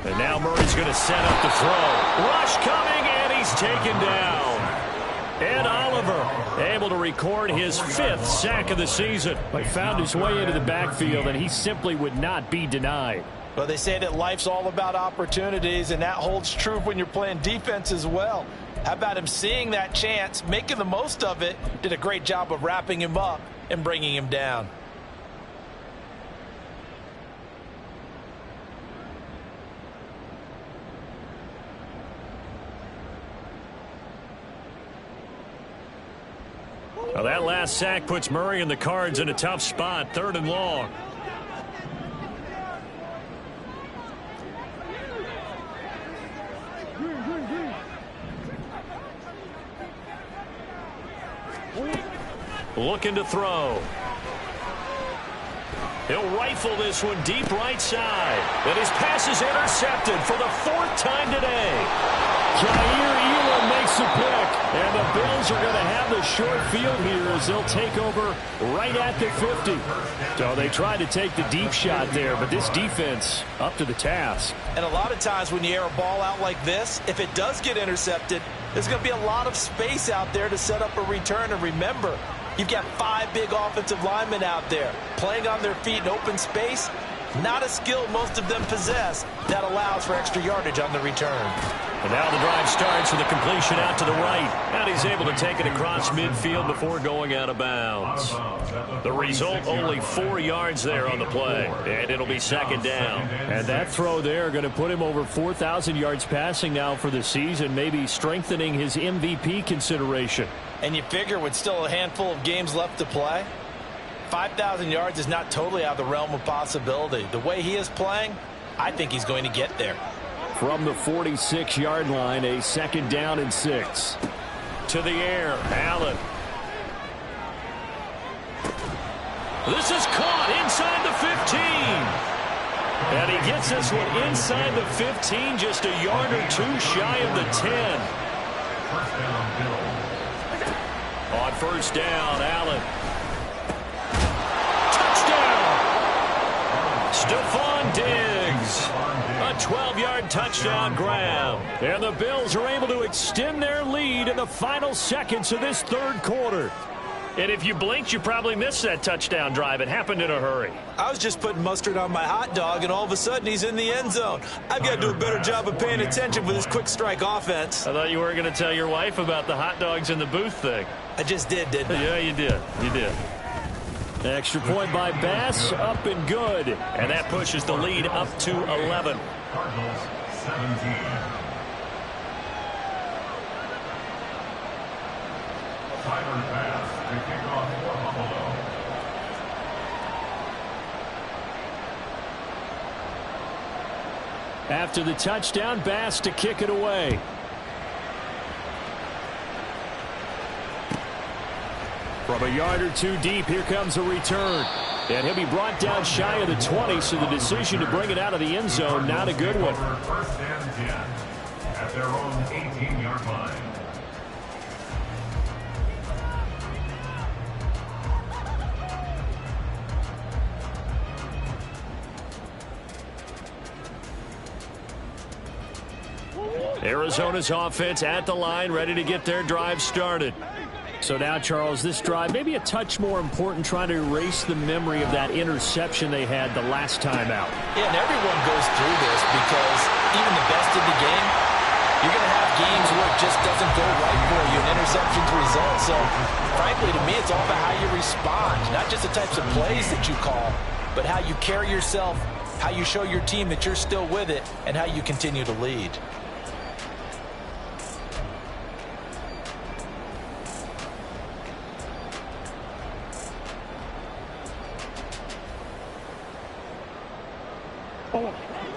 And now Murray's going to set up the throw. Rush coming, and he's taken down. Ed Oliver able to record his 5th sack of the season. But found his way into the backfield, and he simply would not be denied. Well, they say that life's all about opportunities, and that holds true when you're playing defense as well. How about him seeing that chance, making the most of it, did a great job of wrapping him up and bringing him down. Well, that last sack puts Murray and the Cards in a tough spot, 3rd and long. Looking to throw. He'll rifle this one deep right side. And his pass is intercepted for the 4th time today. Jair Elam makes the pick. And the Bills are going to have the short field here as they'll take over right at the 50. So they tried to take the deep shot there, but this defense up to the task. And a lot of times when you air a ball out like this, if it does get intercepted, there's going to be a lot of space out there to set up a return. And remember, you've got 5 big offensive linemen out there playing on their feet in open space. Not a skill most of them possess that allows for extra yardage on the return. And now the drive starts with a completion out to the right. And he's able to take it across midfield before going out of bounds. The result, only 4 yards there on the play. And it'll be 2nd down. And that throw there going to put him over 4,000 yards passing now for the season, maybe strengthening his MVP consideration. And you figure with still a handful of games left to play, 5,000 yards is not totally out of the realm of possibility. The way he is playing, I think he's going to get there. From the 46-yard line, a 2nd down and 6. To the air, Allen. This is caught inside the 15. And he gets this one inside the 15, just a yard or 2 shy of the 10. On first down, Allen. Stephon Diggs, a 12-yard touchdown grab. And the Bills are able to extend their lead in the final seconds of this 3rd quarter. And if you blinked, you probably missed that touchdown drive. It happened in a hurry. I was just putting mustard on my hot dog, and all of a sudden he's in the end zone. I've got to do a better job of paying attention with this quick strike offense. I thought you weren't going to tell your wife about the hot dogs in the booth thing. I just did, didn't I? Yeah, you did. You did. Extra point by Bass, up and good. And that pushes the lead up to 11. 17. Tyler Bass to kick off for Buffalo. After the touchdown, Bass to kick it away. From a yard or two deep, here comes a return. And he'll be brought down shy of the 20, so the decision to bring it out of the end zone, not a good one. First and 10 at their own 18-yard line. Arizona's offense at the line, ready to get their drive started. So now, Charles, this drive maybe a touch more important, trying to erase the memory of that interception they had the last time out. Yeah, and everyone goes through this because even the best in the game, you're going to have games where it just doesn't go right for you, and interceptions result. So, frankly, to me, it's all about how you respond, not just the types of plays that you call, but how you carry yourself, how you show your team that you're still with it, and how you continue to lead.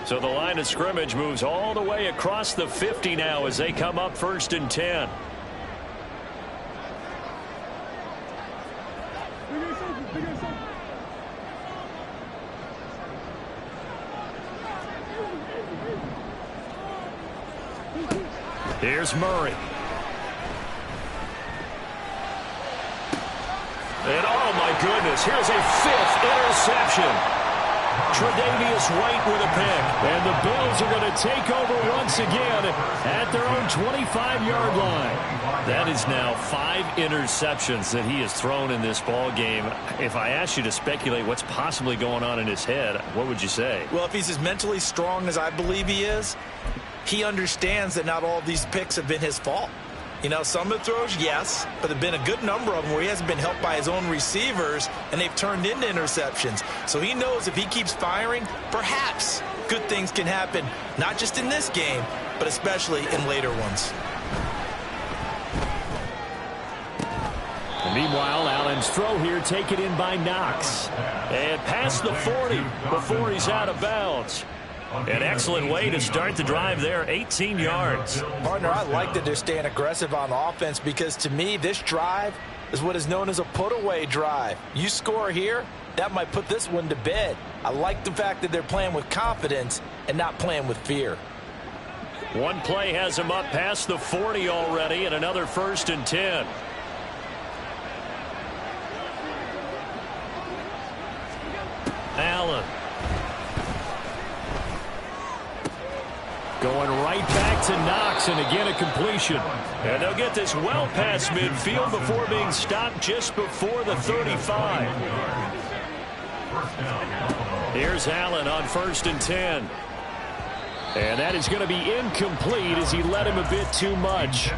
So the line of scrimmage moves all the way across the 50 now as they come up first and 10. Here's Murray. And oh my goodness, here's a 5th interception. Tre'Davious White with a pick. And the Bills are going to take over once again at their own 25-yard line. That is now 5 interceptions that he has thrown in this ball game. If I asked you to speculate what's possibly going on in his head, what would you say? Well, if he's as mentally strong as I believe he is, he understands that not all of these picks have been his fault. You know, some of the throws, yes, but there have been a good number of them where he hasn't been helped by his own receivers, and they've turned into interceptions. So he knows if he keeps firing, perhaps good things can happen, not just in this game, but especially in later ones. And meanwhile, Allen's throw here taken in by Knox. And past the 40 before he's out of bounds. An excellent way to start the drive there, 18 yards. Partner, I like that they're staying aggressive on offense because, to me, this drive is what is known as a put-away drive. You score here, that might put this one to bed. I like the fact that they're playing with confidence and not playing with fear. One play has him up past the 40 already, and another first and 10. Allen. Going right back to Knox, and again a completion. And they'll get this well past midfield before being stopped just before the 35. Here's Allen on first and 10. And that is going to be incomplete as he led him a bit too much.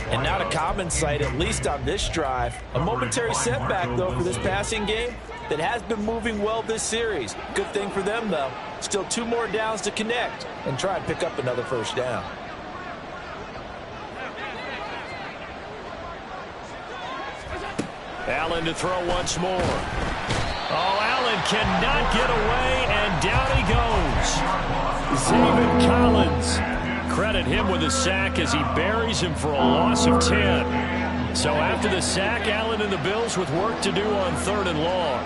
And not a common sight, at least on this drive. A momentary setback, though, for this passing game that has been moving well this series. Good thing for them, though. Still 2 more downs to connect and try and pick up another first down. Allen to throw once more. Oh, Allen cannot get away, and down he goes. Zaven Collins. Credit him with a sack as he buries him for a loss of 10. So after the sack, Allen and the Bills with work to do on 3rd and long.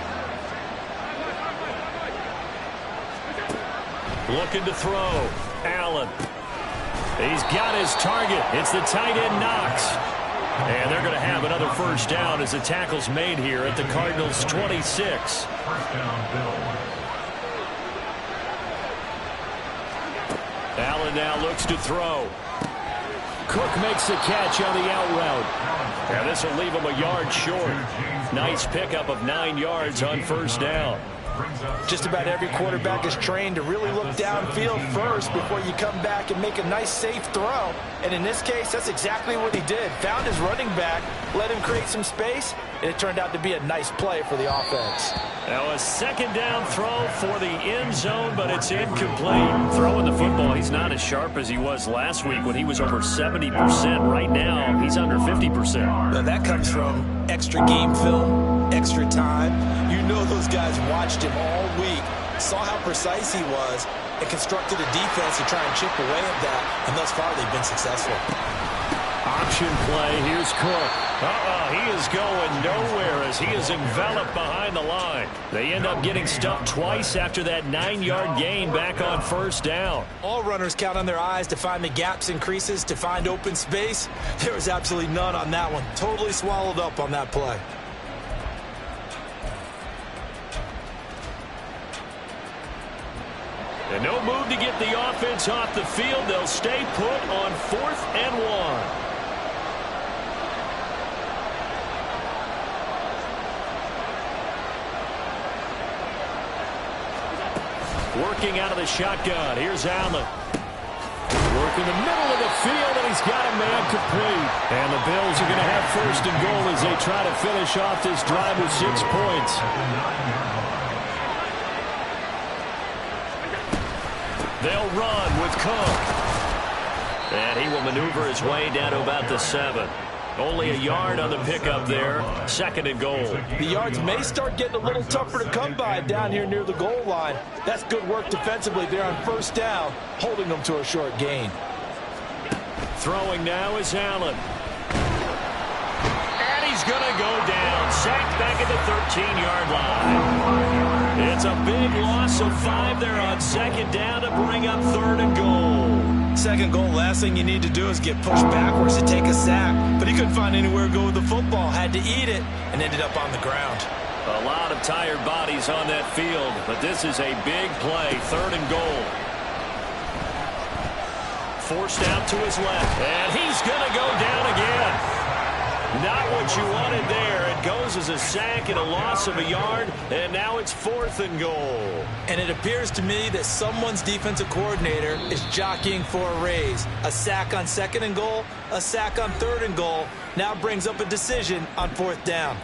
Looking to throw. Allen. He's got his target. It's the tight end Knox. And they're going to have another first down as the tackle's made here at the Cardinals' 26. Allen now looks to throw. Cook makes the catch on the out route. And this will leave him a yard short. Nice pickup of 9 yards on first down. Just about every quarterback is trained to really look downfield first before you come back and make a nice, safe throw. And in this case, that's exactly what he did. Found his running back, let him create some space, and it turned out to be a nice play for the offense. Now a second down throw for the end zone, but it's incomplete. Throwing the football, he's not as sharp as he was last week when he was over 70%. Right now, he's under 50%. Now that comes from extra game film, extra time. You know those guys watched him all week, saw how precise he was, and constructed a defense to try and chip away at that, and thus far they've been successful. Option play, here's Cook. He is going nowhere as he is enveloped behind the line. They end up getting stuffed twice after that 9-yard gain back on first down. All runners count on their eyes to find the gaps and creases, to find open space. There was absolutely none on that one. Totally swallowed up on that play. And no move to get the offense off the field. They'll stay put on 4th and 1. Working out of the shotgun. Here's Allen. Working the middle of the field, and he's got a man complete. And the Bills are going to have 1st and goal as they try to finish off this drive with 6 points. They'll run with Cook. And he will maneuver his way down to about the 7. Only a yard on the pickup there. 2nd and goal. The yards may start getting a little tougher to come by down here near the goal line. That's good work defensively there on 1st down, holding them to a short gain. Throwing now is Allen. And he's going to go down. Sacked back at the 13-yard line. It's a big loss of 5 there on 2nd down to bring up 3rd and goal. 2nd goal, last thing you need to do is get pushed backwards to take a sack. But he couldn't find anywhere to go with the football. Had to eat it and ended up on the ground. A lot of tired bodies on that field, but this is a big play. 3rd and goal. Forced out to his left, and he's going to go down again. Not what you wanted there. It goes as a sack and a loss of a yard, and now it's 4th and goal. And it appears to me that someone's defensive coordinator is jockeying for a raise. A sack on 2nd and goal, a sack on 3rd and goal, now brings up a decision on 4th down.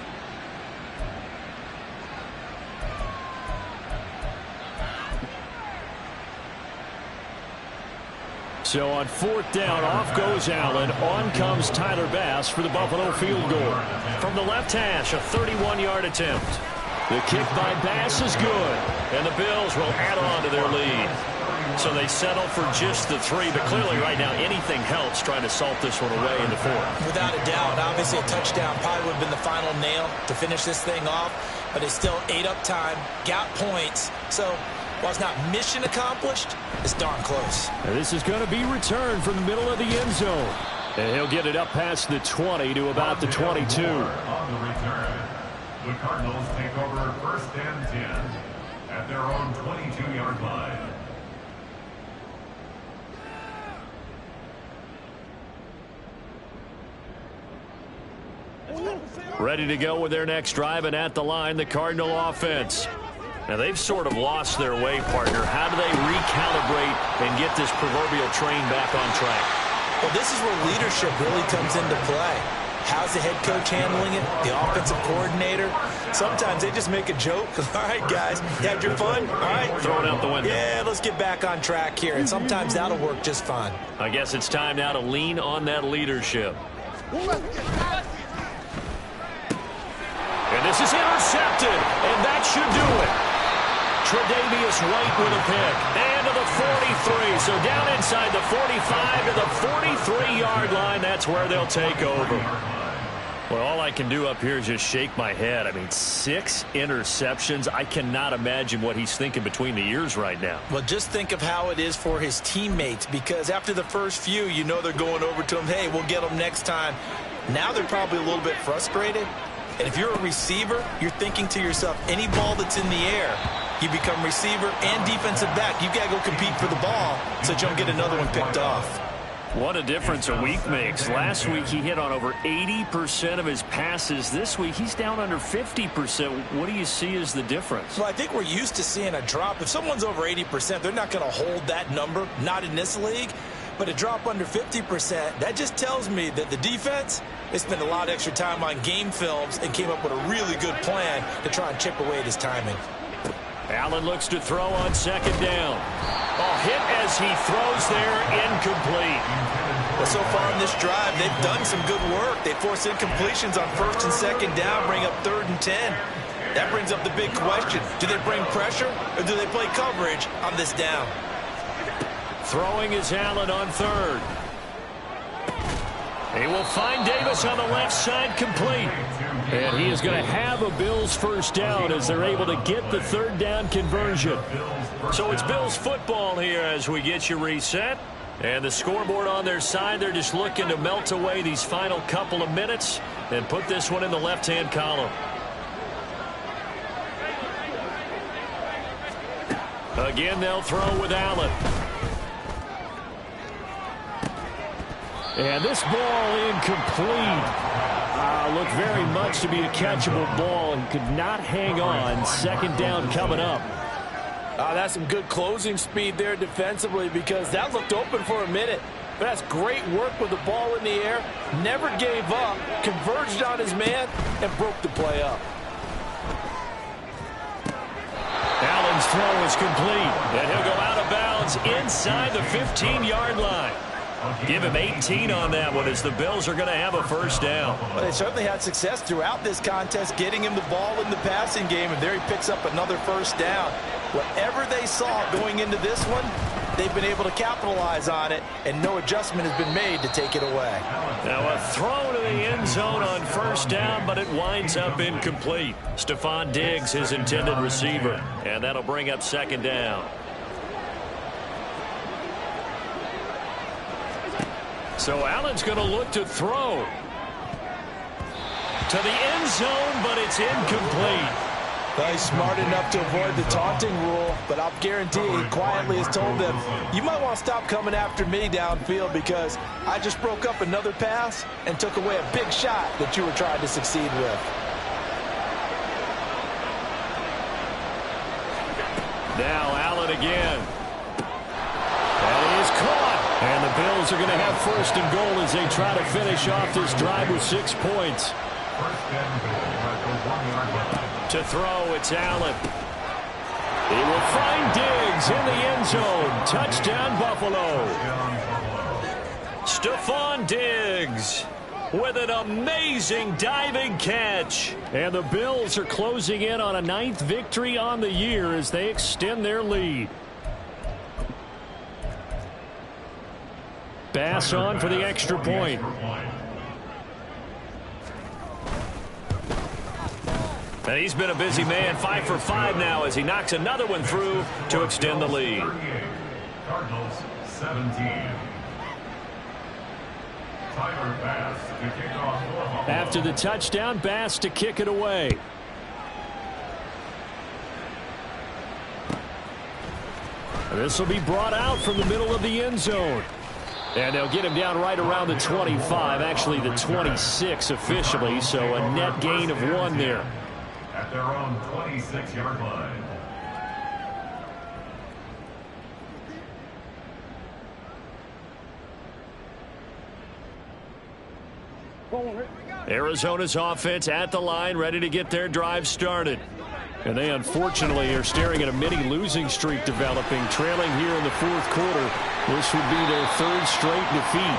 So on 4th down, off goes Allen. On comes Tyler Bass for the Buffalo field goal. From the left hash, a 31-yard attempt. The kick by Bass is good, and the Bills will add on to their lead. So they settle for just the 3, but clearly right now anything helps trying to salt this one away in the 4th. Without a doubt, obviously a touchdown probably would have been the final nail to finish this thing off, but they still ate up time, got points, so while it's not mission accomplished, it's darn close. And this is going to be returned from the middle of the end zone. And he'll get it up past the 20 to about the 22. On the return, the Cardinals take over 1st and 10 at their own 22-yard line. Ready to go with their next drive, and at the line, the Cardinal offense. Now, they've sort of lost their way, partner. How do they recalibrate and get this proverbial train back on track? Well, this is where leadership really comes into play. How's the head coach handling it? The offensive coordinator? Sometimes they just make a joke. All right, guys, you had your fun? All right. Throw it out the window. Yeah, let's get back on track here. And sometimes that'll work just fine. I guess it's time now to lean on that leadership. And this is intercepted, and that should do it. Tre'Davious White with a pick. And to the 43. So down inside the 45 to the 43-yard line. That's where they'll take over. Well, all I can do up here is just shake my head. I mean, 6 interceptions. I cannot imagine what he's thinking between the ears right now. Well, just think of how it is for his teammates, because after the first few, you know they're going over to him, hey, we'll get them next time. Now they're probably a little bit frustrated. And if you're a receiver, you're thinking to yourself, any ball that's in the air, you become receiver and defensive back. You've got to go compete for the ball so that you don't get another one picked off. What a difference a week makes. Last week he hit on over 80% of his passes. This week he's down under 50%. What do you see as the difference? Well, I think we're used to seeing a drop. If someone's over 80%, they're not going to hold that number, not in this league. But a drop under 50%, that just tells me that the defense, They spent a lot of extra time on game films and came up with a really good plan to try and chip away at his timing. Allen looks to throw on second down. Oh, hit as he throws there, incomplete. Well, so far in this drive, they've done some good work. They force incompletions on first and second down, bring up 3rd and 10. That brings up the big question. Do they bring pressure or do they play coverage on this down? Throwing is Allen on 3rd. He will find Davis on the left side, complete. And he is going to have a Bills first down as they're able to get the 3rd down conversion. So it's Bills football here as we get you reset. And the scoreboard on their side, they're just looking to melt away these final couple of minutes and put this one in the left-hand column. Again, they'll throw with Allen. And this ball incomplete. Looked very much to be a catchable ball and could not hang on. 2nd down coming up. That's some good closing speed there defensively because that looked open for a minute. But that's great work with the ball in the air. Never gave up, converged on his man, and broke the play up. Allen's throw is complete, and he'll go out of bounds inside the 15-yard line. Give him 18 on that one as the Bills are going to have a first down. Well, they certainly had success throughout this contest getting him the ball in the passing game, and there he picks up another first down. Whatever they saw going into this one, they've been able to capitalize on it, and no adjustment has been made to take it away. Now a throw to the end zone on first down, but it winds up incomplete. Stephon Diggs, his intended receiver, and that'll bring up 2nd down. So Allen's going to look to throw to the end zone, but it's incomplete. Well, he's smart enough to avoid the taunting rule, but I'll guarantee he quietly has told them, you might want to stop coming after me downfield because I just broke up another pass and took away a big shot that you were trying to succeed with. Now Allen again. And he is caught. And the Bills are going to have 1st and goal as they try to finish off this drive with 6 points. To throw, it's Allen. He will find Diggs in the end zone. Touchdown, Buffalo. Stephon Diggs with an amazing diving catch. And the Bills are closing in on a 9th victory on the year as they extend their lead. Bass on for the extra point. And he's been a busy man, 5 for 5 now as he knocks another one through to extend the lead. Cardinals 17. Tyler Bass to kick off for Buffalo. After the touchdown, Bass to kick it away. This will be brought out from the middle of the end zone. And they'll get him down right around the 25, actually the 26 officially, so a net gain of 1 there. At their own 26-yard line. Arizona's offense at the line, ready to get their drive started. And they unfortunately are staring at a mini losing streak developing, trailing here in the 4th quarter. This would be their 3rd straight defeat.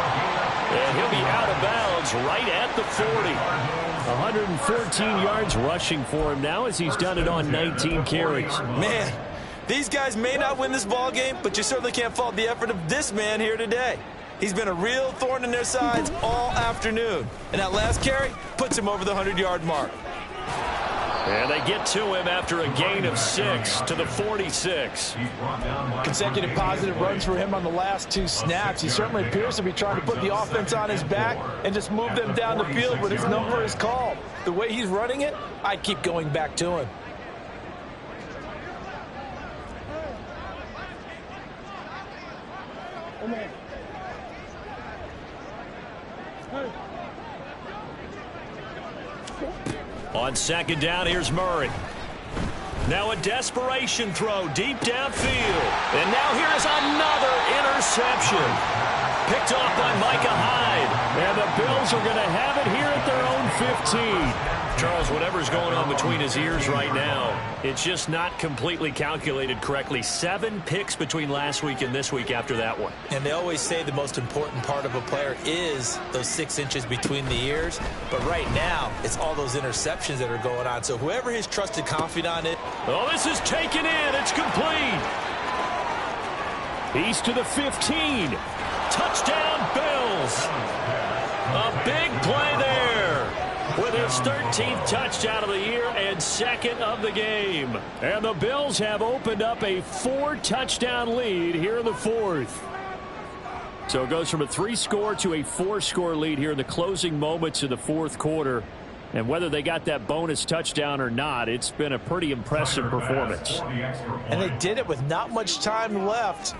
And he'll be out of bounds right at the 40. 114 yards rushing for him now as he's done it on 19 carries. Man, these guys may not win this ball game, but you certainly can't fault the effort of this man here today. He's been a real thorn in their sides all afternoon. And that last carry puts him over the 100-yard mark. And they get to him after a gain of 6 to the 46. Consecutive positive runs for him on the last 2 snaps. He certainly appears to be trying to put the offense on his back and just move them down the field when his number is called. The way he's running it, I'd keep going back to him. On 2nd down, here's Murray. Now a desperation throw deep downfield. And now here is another interception. Picked off by Micah Hyde. And the Bills are going to have it here at their own 15. Charles, whatever's going on between his ears right now, it's just not completely calculated correctly. 7 picks between last week and this week after that one. And they always say the most important part of a player is those 6 inches between the ears. But right now, it's all those interceptions that are going on. So whoever his trusted confidant is. Oh, this is taken in. It's complete. He's to the 15. Touchdown, Bills. A big play there with his 13th touchdown of the year and 2nd of the game. And the Bills have opened up a 4-touchdown lead here in the 4th. So it goes from a 3-score to a 4-score lead here in the closing moments of the 4th quarter. And whether they got that bonus touchdown or not, it's been a pretty impressive performance. And they did it with not much time left.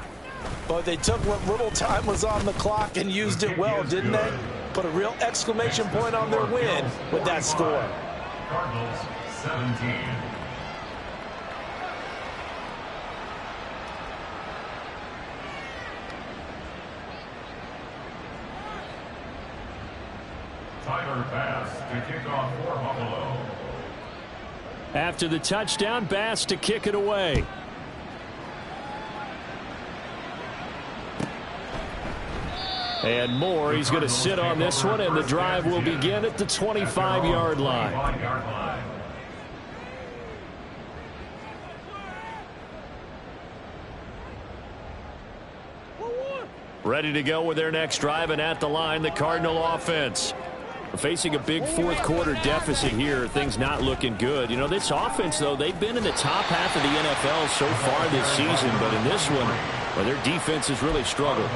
But they took what little time was on the clock and used it well, didn't they? Put a real exclamation point on their win with that score. Cardinals 17. Tyler Bass to kick off for Buffalo. After the touchdown, Bass to kick it away. And Moore, he's going to sit on this one, and the drive will begin at the 25-yard line. Ready to go with their next drive, and at the line, the Cardinal offense. Facing a big 4th quarter deficit here, things not looking good. You know, this offense, though, they've been in the top half of the NFL so far this season, but in this one, well, their defense has really struggled.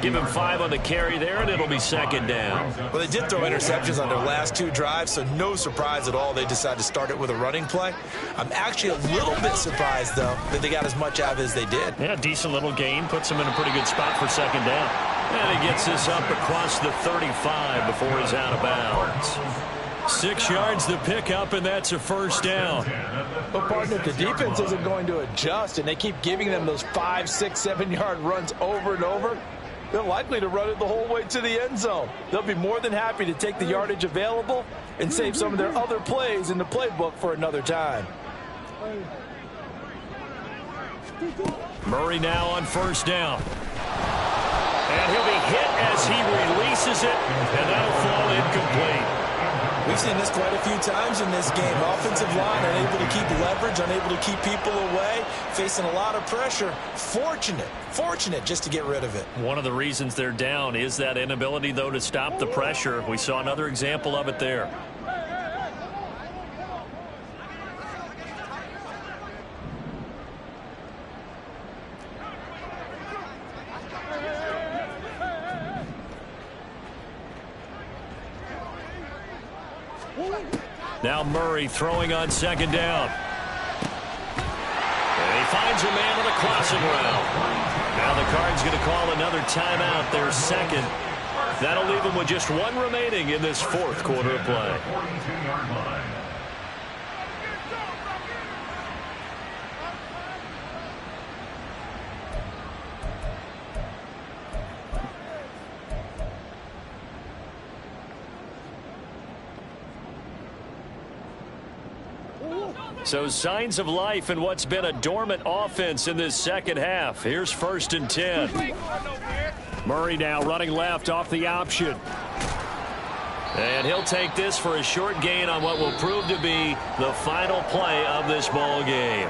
Give him 5 on the carry there, and it'll be 2nd down. Well, they did throw interceptions on their last 2 drives, so no surprise at all they decided to start it with a running play. I'm actually a little bit surprised, though, that they got as much out of it as they did. Yeah, decent little gain. Puts him in a pretty good spot for 2nd down. And he gets this up across the 35 before he's out of bounds. 6 yards the pickup, and that's a 1st down. But, partner, the defense isn't going to adjust, and they keep giving them those 5, 6, 7-yard runs over and over. They're likely to run it the whole way to the end zone. They'll be more than happy to take the yardage available and save some of their other plays in the playbook for another time. Murray now on 1st down. And he'll be hit as he releases it, and that'll fall incomplete. We've seen this quite a few times in this game. Offensive line unable to keep leverage, unable to keep people away, facing a lot of pressure. Fortunate just to get rid of it. One of the reasons they're down is that inability, though, to stop the pressure. We saw another example of it there. Now Murray throwing on 2nd down. And he finds a man on a crossing route. Now the Cards going to call another timeout, their 2nd. That'll leave them with just 1 remaining in this 4th quarter of play. So signs of life in what's been a dormant offense in this 2nd half. Here's 1st and 10. Murray now running left off the option. And he'll take this for a short gain on what will prove to be the final play of this ball game.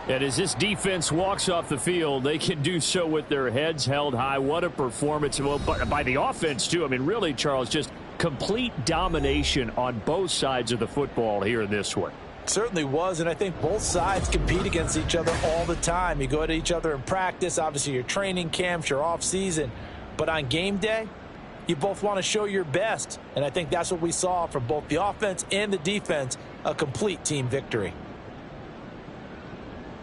And as this defense walks off the field, they can do so with their heads held high. What a performance. Well, by the offense, too. I mean, really, Charles, just complete domination on both sides of the football here in this one. Certainly was, and I think both sides compete against each other all the time. You go at each other in practice, obviously your training camps, your off season, but on game day, you both want to show your best, and I think that's what we saw from both the offense and the defense, a complete team victory.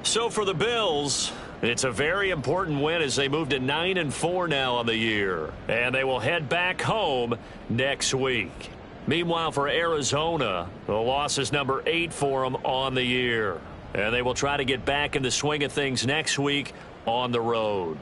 So for the Bills, it's a very important win as they move to 9-4 now on the year, and they will head back home next week. Meanwhile, for Arizona, the loss is number 8 for them on the year. And they will try to get back in the swing of things next week on the road.